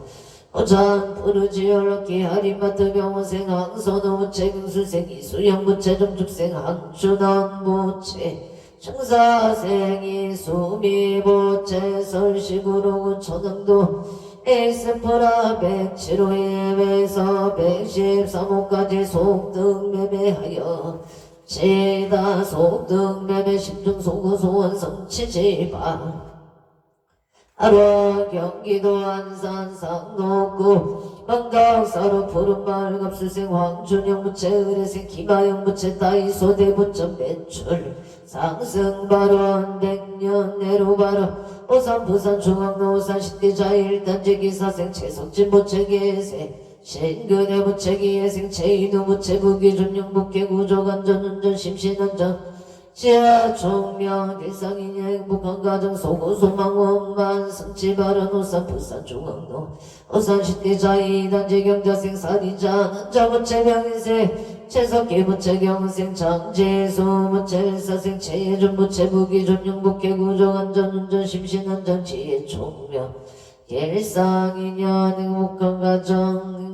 오장 푸르지어 럭키 하리마트 병원생 항선호 부채 경수생 이수영 부채 정축생 항춘원 부채 청사생이 수미부채 설식으로 천왕도 에스프라 107호에서 113호까지 속등 매매하여 제다 속등 매매 신중 소구 소원 성취지방 하루 경기도 안산 상록구 건강사로 푸른마을 갑수생 황준영 부채 의뢰생 김하영 부채 다이소 대부점 매출 상승발원 100년 내로 발원 오산 부산 중앙로 오산 신대자 일단지 기사생 최석진 부채 계생 신근의 부채 기예생 최인우 부채 부기준영 부캐 구조간전운전 심신안전 지하 총명 일상인의 행복한 가정 소고 소망 원만 성취 바른 오산 부산 중앙로 오산 신대자 이단지 경자생 살인자 난자 부채 명인생 최석기 부채 경생 장재수 부채 일사생 최예준 부채 부기준영 부캐 구조안전운전 심신안전 지혜 총명 일상인연 행복한 가정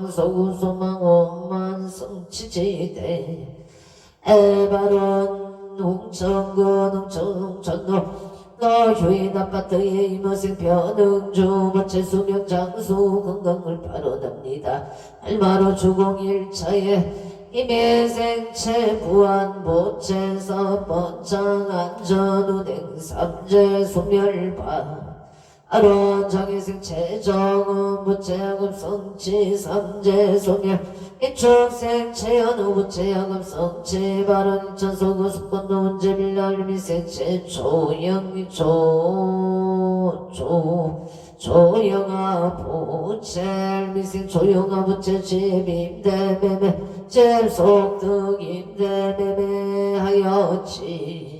소고 소망 원만 성취지대 에바론 홍천군 홍천로 너휴인 아파트에 이모생 변흥주 부채 수명 장수 건강을 바로납니다 알마로 주공 1차에 임예생채 부안 부채서 번창 안전운행 삼재 소멸반 아론 장애생 최정은 부채야금 성치 삼재 소멸 이축생 최연우 부채야금 성치 발언 인천소구 숙권도 운제 빌라일미생 최초영 조영아 부채 미생 조영아 부채 집임대매매 잽속득임대매매하였지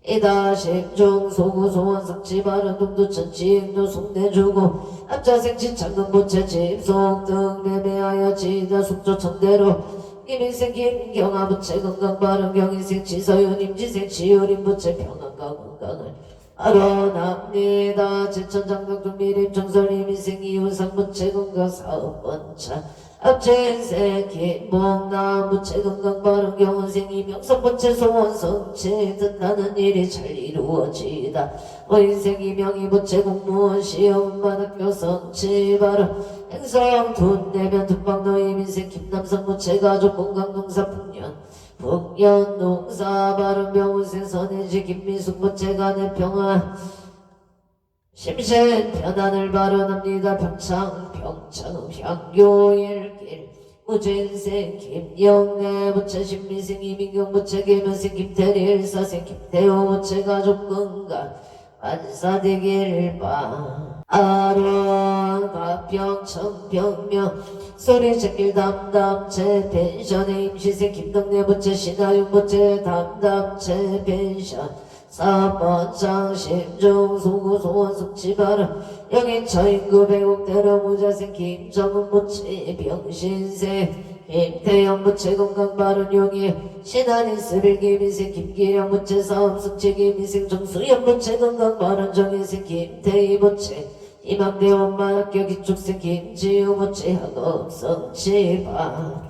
이다 심중 소구 소원 성치 발언 동도 천지행도 속내주고 앞자생치 창금 부채 집속득 매매하여 지다 숙조 천대로 이민생 김경아 부채 건강 발언 경인생 지서윤 임지생 지효림 부채 평안과 건강을 알아납니다 제천장덕동 미림 정설 이민생 이우상 부채 건강 사업번차 앞제생 김봉남 부채 건강 발언 경원생 이명성 부채 소원 성취 뜻하는 일이 잘 이루어지다 어인생 이명희 부채 공무원 시험 반학교 성취 발언 행성 둔내면 둔방도 이민생 김남성 부채 가족 건강 농사 풍년 농사 발언 병원생 선해지 김미숙 부채 간의 평안 심신 편안을 발언합니다. 평창 향교일길 무진생 김영래 부채 신미생 이민경 부채 계면생 김태리 일사생 김태호 부채 가족 건강 만사되길 바 아론 가평 청평명 소리제길 담담체 펜션의 임시생 김덕래 부채 신하윤 부채 담담체 펜션 사번장 심중 소구 소원 성취바람 영인 처인구 배곡대로 무자생 김정은 부채 병신생 김태영 부채 건강바른 용이 신한인 스빌기 미생 김기령 부채 사업 성취 김미생 정수연 부채 건강바른 정인생 김태희 부채 이맘대 원마학교 기축생 김지우 부채 학업 성취바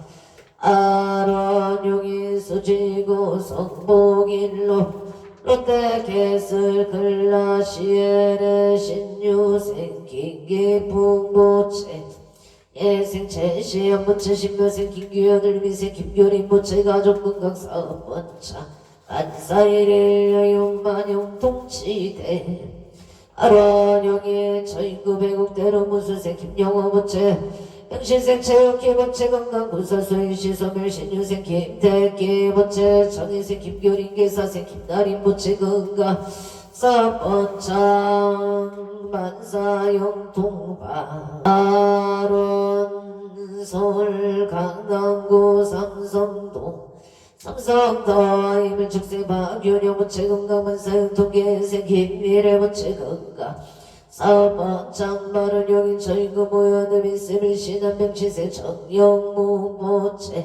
아론 용이 수지구 성복일로 롯데 개슬 글라시엘의 신유생 긴기풍보채 예생채 시연부채 신묘생 김규현을 미생 김교린 보채 가족건강 사업번차 안사일일 여용만용 동치대 아란영의 저인구 배국대로 무술생 김영호 보채 영신생 체육기 보채 건강군사수행 시소멸 신유생 김태기 보채 정인생 김교린 계사생 김나린 보채 건강 사번창 만사용 동방 아론 서울 강남구 삼성동 삼성더 이물 축생 박윤영 보채 건강 만사용 동계생 김미래 보채 건강 사번창 마른 용인 저인구 모여들 민세밀 신한병치세 정영무 보채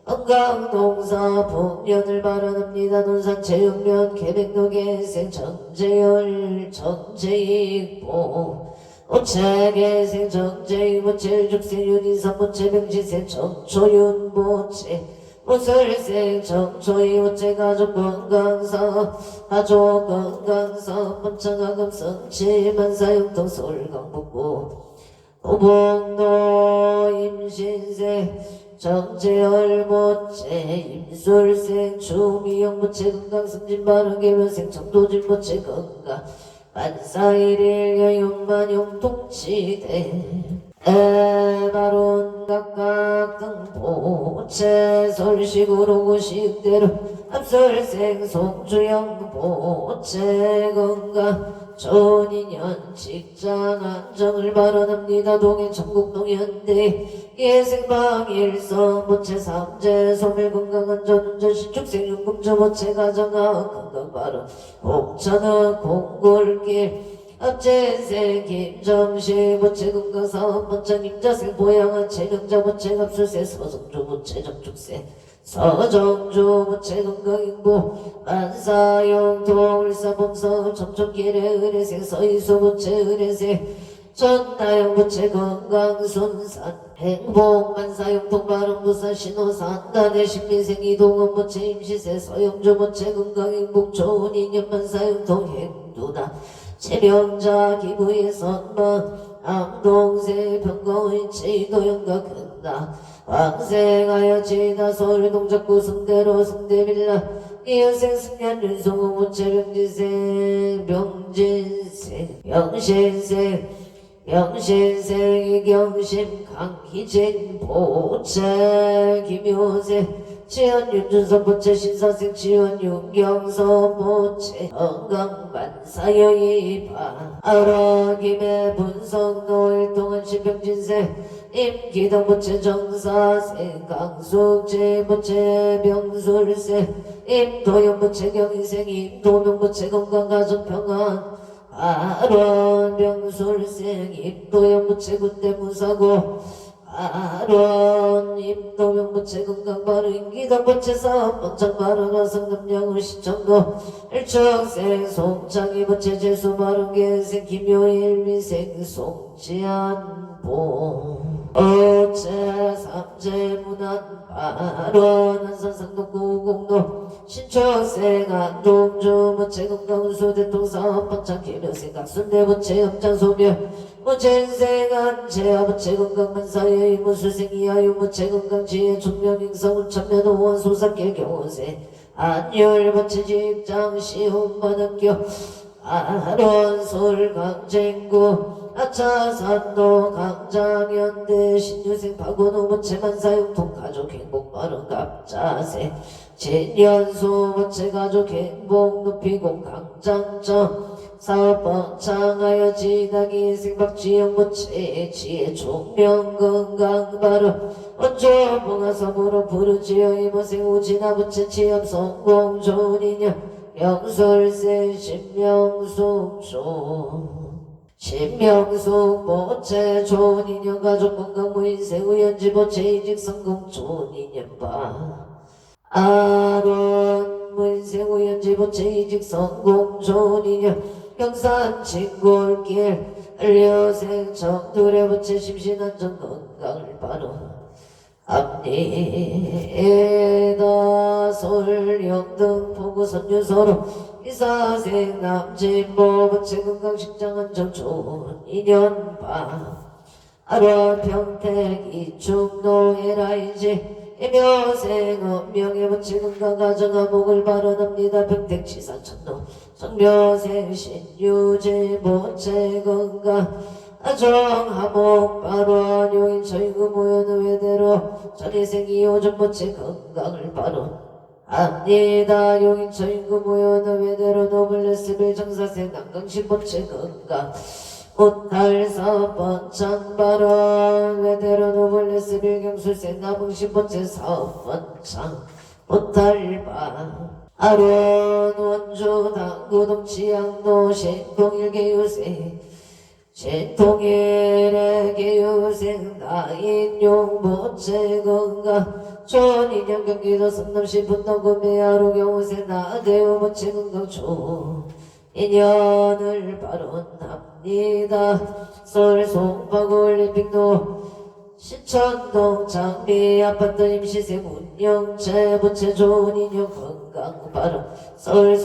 건강동사 풍년을 바라납니다. 논산 체육면 계백노계생 정재열 정재익보 오채계생 정재익보채 죽생 윤인선 보채 병치생 정초윤 보채 무술생 정초이 보채 가족건강사업 가족건강사업 번창하금성 칠만사용동 서울강북구 도봉도 임신생 정재열 보채 임술생 추미영 보채 건강 승진 바른 개변생 정도진 보채 건강 만사일일 여용만용 동치대 에바론 각각 등보채 설식으로 고식대로 암술생 송주영 보채 건강 좋은 인연 직장 안정을 바라납니다. 동해 전국 농현대 예생방일성 보채 삼재 소멸 건강안전운전 신축생 윤금조 보채 가정아 건강바로 홍천은 공골길 앞재생 김정식 보채 건강사업 번창 임자생 보양한 체명자 보채 갑술생 서정주 보채 정축생 서정주 보채 건강인보 만사용 동울사범서 점촌길의 의뢰생 서이수 보채 의뢰생 전나영 보채 건강순산 행복 만사용 동바름 부산 신호산 단의 신민생 이동원 보채 임시세 서영주 보채 건강행복 좋은 인연 만사용 동행두나 체명자 기부의 선망 암동세 병거의 체이도영가 큰다 왕생하여 지다 서울 동작구 승대로 승대빌라 이현생 승년 윤성호 보채 병진생 병진생 병신생 병신생 이경심 강희진 보채 김효생 지연 윤준선 보채 신사생 지연 윤경서 보채 건강만사여이바 아라김의 분성도 일동한 신병진생 임기동 보채 정사생 강숙재 보채 병술생 임도영 보채 경인생 임도명 보채 건강가정평안 아론 병술생 임도영 보채 군대 무사고 아론 임도명 보채 건강바로 임기동 보채 사업 번창바로 가성남양우 시청도 일축생 송창희 보채 재수바로 계생 김효일 미생 송지안보 오채 삼재 문안 바로 난산상동구 공도 신축생 안동주 보채 건강운수 대통사업 번창 개명생 각순대 보채 염장소멸 무진생 안채 보채 건강만사의 무술생 이하유 보채 건강지혜 총명행성 운천면 오원 소산길 경호생 안율 보채 직장 시험반학교 아론 서울 강진구 아차산도 강장현대 신유생 박원호 보채 만사용통 가족 행복 바른 갑자세 진연수 보채 가족 행복 높이고 강장점 사업 번창하여 지다기 생박지영 보채 지혜 총명 건강 바로 원조 봉화섬으로 부르지어 이모생 우진아 보채 취업 성공 좋은 인연 영술생 신명숙조 신명숙 보채 좋은 인연 가족 건강 무인생 우연지 보채 이직 성공 좋은 인연 봐 아론 무인생 우연지 보채 이직 성공 좋은 인연 경산 진골길 안려생 정두레 보채 심신안전 건강을 바로 앞니에다 서울 영등 포구 선유서로 이사생 남진보 부채 건강식장한 정촌 인연바 아로 평택 이충노에라이지 이묘생 명예부치 건강 가정한 목을 발언합니다. 평택치산 천노 성묘생 신유지 모체 건강 아정하목 발언 용인 저희그 모여는 외대로 전희생이 요즘 모체 건강을 발언합니다. 용인 저희그 모여는 외대로 노블레스빌 정사생 남강신 모체 건강 못할사 번창 발언 외대로 노블레스 빌경술생 나붕신 번째 사번창 못할바 아론 원주 당구동 치양도 신통일계유생 신통일의 계유생 나인용 모체 건강 존인형 경기도 성남시 분동구 매하루 경우생 나대우 모체 건강 조 인연을 발언합니다. 서울 송파구 올림픽도 시천동 장비 아파트 임시세 문영채 부채 좋은 인형 건강 발언 서울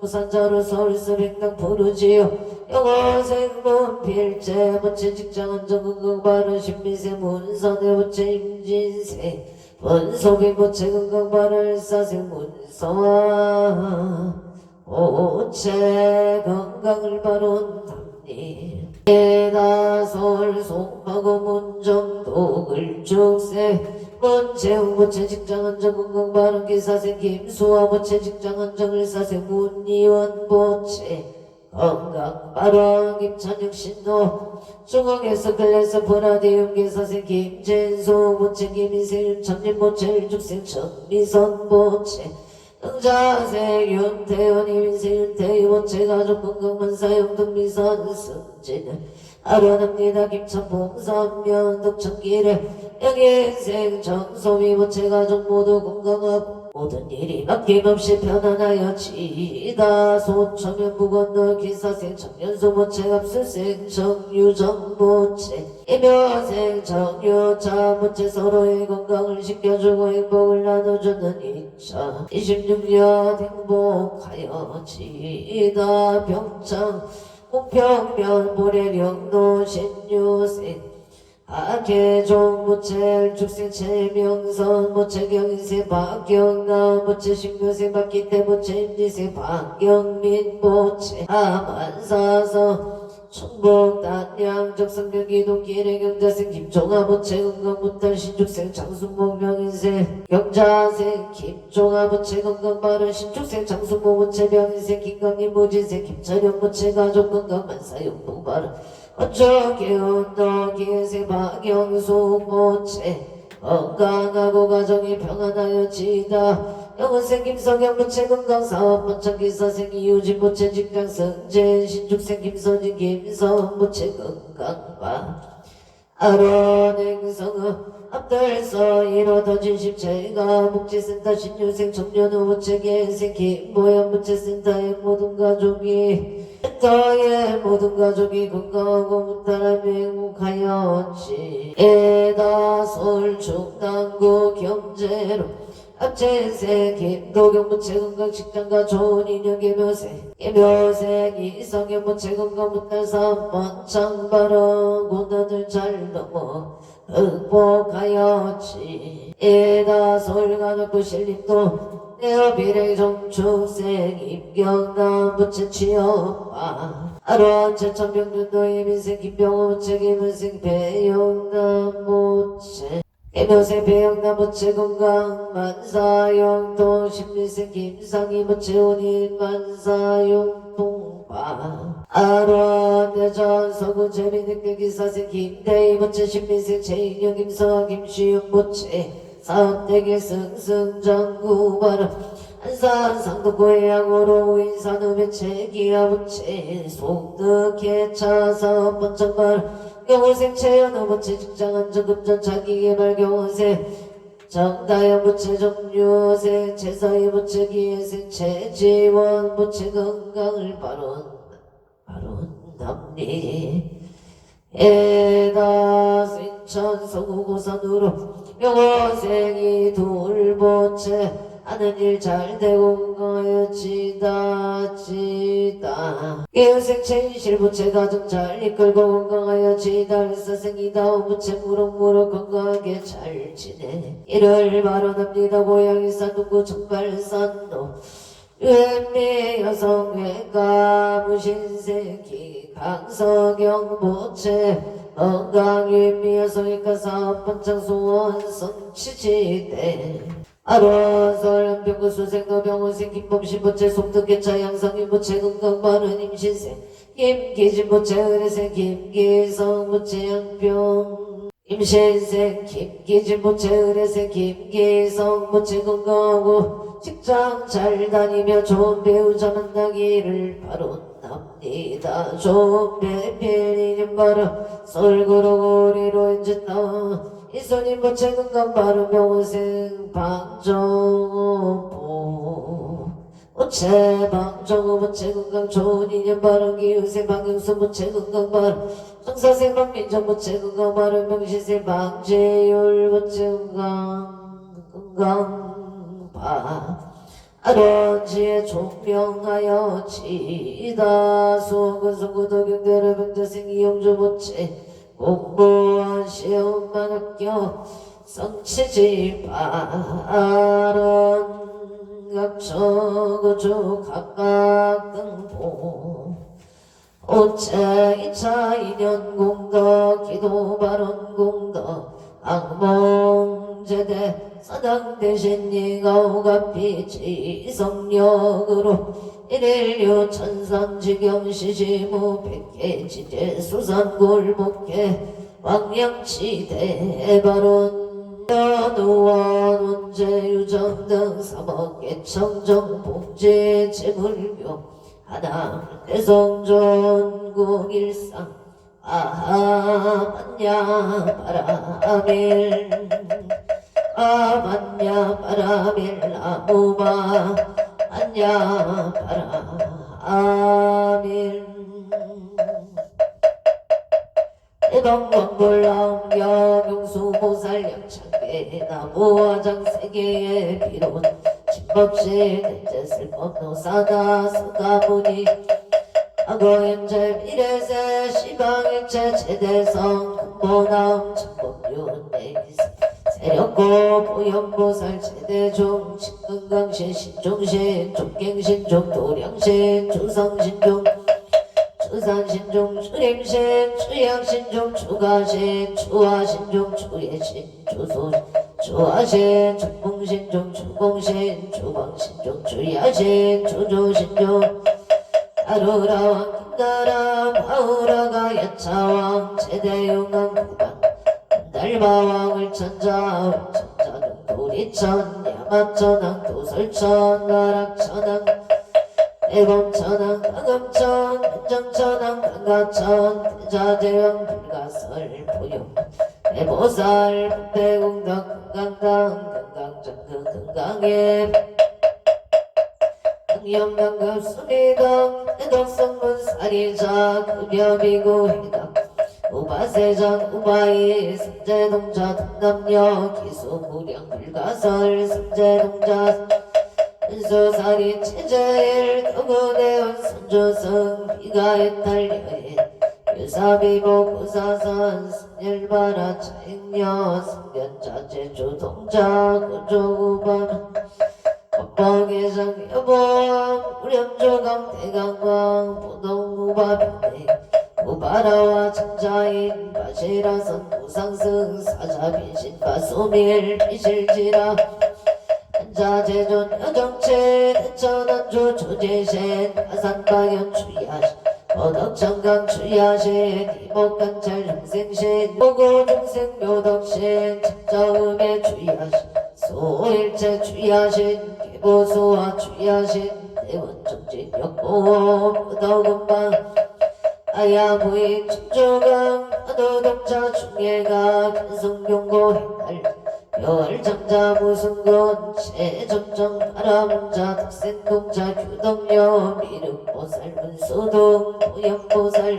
부산자로 서울서 백당 푸르지요 영어생 문필채 부채 직장 안전 건강 발언 신민세 문선의 부채 임진세 문소비 부채 건강 발언 일사생 문서와 오체 건강을 발언합니다. 에다솔 송파구 문정도 을죽세 문채웅 부채 직장안정 건강 발언 기사생 김수아 부채 직장안정 을사생 문이원 부채 건강 발언 김찬영 신도 중앙에서 클래스 브라디움 기사생 김진수 부채 김인생 윤천림 부채 일죽생 천미선 부채 응자생 윤태현 이민생 윤태희 원체 가족 건강만사 영등미선 승진 아련합니다. 김천봉삼면 덕천길에 영인생 정소미 원체 가족 모두 건강하고 모든 일이 막힘없이 편안하여 지다 소천면 부건널 기사생 청년소 모체 압수생 정유정 모체 이묘생 정유자 모체 서로의 건강을 지켜주고 행복을 나눠주는 2026년 행복하여 지다 병창 홍평면 모래령도 신유생 아계종 모체 죽생 최명선 모체 경인세 박경남 모체 신묘생 박기태 모체 임지생 박경민 모체 아만사서 충북 단양 적성경 기동 기래경자생 김종아 모체 건강무탈 신죽생 장순모 명인생 경자생 김종아 모체 건강발언 신죽생 장순모 모체 명인생 김강림 무진생 김철영 모체 가족 건강만사 용동발언 어쩌기운도 기세 박영수 모체 건강하고 가정이 평안하여 지다 영원생 김성영 모체 건강사업 번창 기사생 이유진 모체 직장 성재 신죽생 김선진 김성 모체 건강과 아론 행성은 앞달서 이로더 진심체가 목지센터 신유생 청년의 모체 개생 김보현 모체센터의 모든 가족이 센터의 모든 가족이 건강하고 무탈하며 행복하여 지에다 서울 충남구 경제로 앞재생 김도경 모체 건강 직장과 좋은 인연 개묘생 이성현 모체 건강 무탈 삼번창 발언 고난을 잘 넘어 극복하였지 에다 서울가덕도 신림도 내어 비례 정축생 임경남 부채 취업파 아로한 제천병준도 이민생 김병호 부채 김은생 배영남 부채 개묘생 배영남 부채 건강 만사용동 신민생 김상희 부채 혼인 만사용동파 아로한 대전 서구 재민득대 기사생 김대희 부채 신민생 최인영 김서아 김시윤 부채 사업대계 승승장구바람 안산 상도고의 양호로 인산읍의 체기야 부채 속득해 차사업 번창발 경호생 채연호 부채 직장안전금전 자기개발 경호생 정다연 부채 정유생 최서희 부채 기회생 최지원 부채 건강을 발언합니다. 에다 인천 서구 고산으로 영어생이 둘보채 하는 일 잘 되고 건강하여 지다 기운생체 실부체 가정 잘 이끌고 건강하여 지다 일사생이다 부채 무럭무럭 건강하게 잘 지내 이를 발언합니다. 고양이 산동구 정발산도 유미 여성외과 무신세기 강서경 부채 건강유미 여성외과 사업번창 소원성 치지대 아로설 연병구 수생도 병원생 김범신 부채 송득개차 양성인 부채 건강바른 임신생 김기진 부채 의뢰생 김기성 부채 양병 임신생 김기진 부채 의뢰생 김기성 부채 건강하고 직장 잘 다니며 좋은 배우자 만나기를 바랍니다. 좋은 배필리님 바람 설그러고리로 인짓다 이손님 부채 건강 바른 병원생 방정호 부채 방정호 부채 건강 좋은 인연 바른 기운생 방경수 부채 건강 바른 정사생 박민정 부채 건강 바른 명시생 방재율 부채 건강 아론지에 종명하여 지다 수원근성구도 경대를 병자생 이용주 부채 공부한 시험만 합격 성취지 바른 각처구주 각각 등보 오차 2차 인연 공덕 기도 발언 공덕 악몽제대 사당 대신 네가 오갑비지 성력으로 일일류 천산지경 시시무 백개 지제 수산골목계 왕양치대 발언 연우원 운제유정 등 3억개 청정 봉제 재물교 하남 대성전국 일상 아하 만야 바라밀 아만야 바라밀 나무마 안야 바라밀 대방광불나온경 용수보살 양창계 나무화장 세계의 비론 진법시 대제슬 법노사다 스가무니 과거현재 미래세 시방일체 최대성 근본함 천법윤내이세 세력고 보현보살 최대종 진건강신 신종신 족갱신종 도량신 주성신종 주산신종 주림신 주양신종 주가신 주화신종 주예신 주소신 주화신 주공신종 주공신 주광신종 주야신 주조신종 아루라왕 김나라 바우라가 여차왕 최대용왕 구강 달마왕을 천자 천자등 도리천 야마천왕 도설천 나락천왕 대범천왕 강암천 현정천왕 강가천 대자재왕 불가설 보용 대보살 대공덕 금강당 금강정금 금강예 영강급 수리당 해덕성문 사리자 급여비구 해당 우바세장 우바이 삼재동자 동남여 기수무량 불가설 삼재동자 은수사리 체제일 도구대원 선조성 비가의 딸여인 유사비복 구사선 승열바라 차익녀 승견자재 주동자 구조우밤 법방회장 여보왕 우렴조강 대강왕 보동무바변대 우바라와 천자인 바시라선 무상승 사자빈신 바소밀 비실지라 한자재존 여정체 대천안주 조재신 하산바연 추야신 어덕정강 추야신 이목관찰 형생신 보고중생 묘덕신 첩자음의 추야신 소일체 추야신 개보수와 추야신 대원정진 역보 무더금방 아야부인 충조강 아도동자 중예가 근성경고 헷날 별장자 무승건 최점정 바라문자 덕센동자 규동여 미륵보살 문수동 보현보살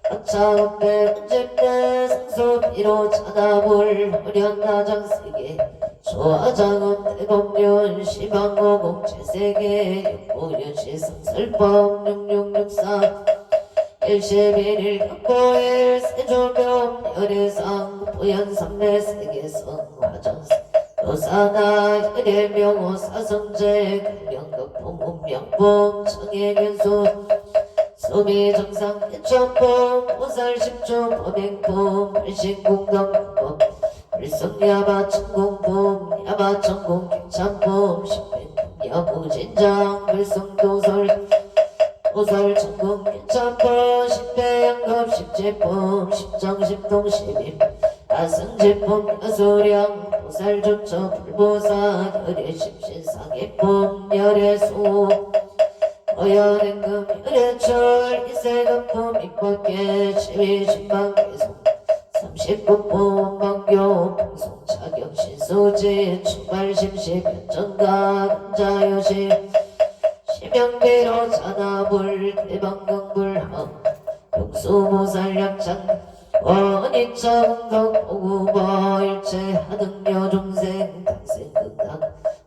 박차업배 문제배 성소비로 차나물 허련나장세계 조화장은 대법륜 시방오공 제세계 육부윤시 성설법 6664 일십일일 극보일 세조명 열애상 부연삼례 세계성 화전세 도사나 혈애명호 사성제 금명극품 운명품 청해견수 수미정상 대천품 보살십주 범행품 불신공덕품 불성야마천공품 야마천공 객찬품 십행품 야무진장 불성도설 도설천공 객찬품 십배양급 십제품 십정십동 십임 다승제품 여수량 보살조처 불보사 열애십신상예품 열애수 어연행금 열애철 이세금품 입법계 시위신방계송 39품 방교 풍송차격 신소지 출발심시 변전가 근자여시 심영비로 자나불 대방경불함 용수모살약찬 원이차운덕 보구버 일체 하등여 중생 당생극당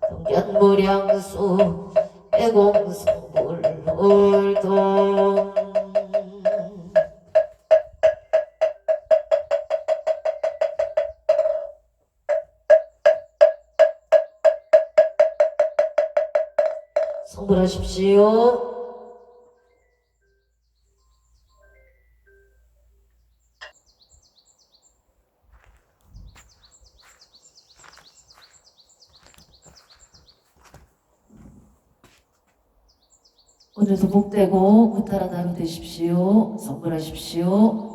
동견무량수 애공성불 울동 성불하십시오. 오늘도 복되고 무탈한 하루 되십시오. 성불하십시오.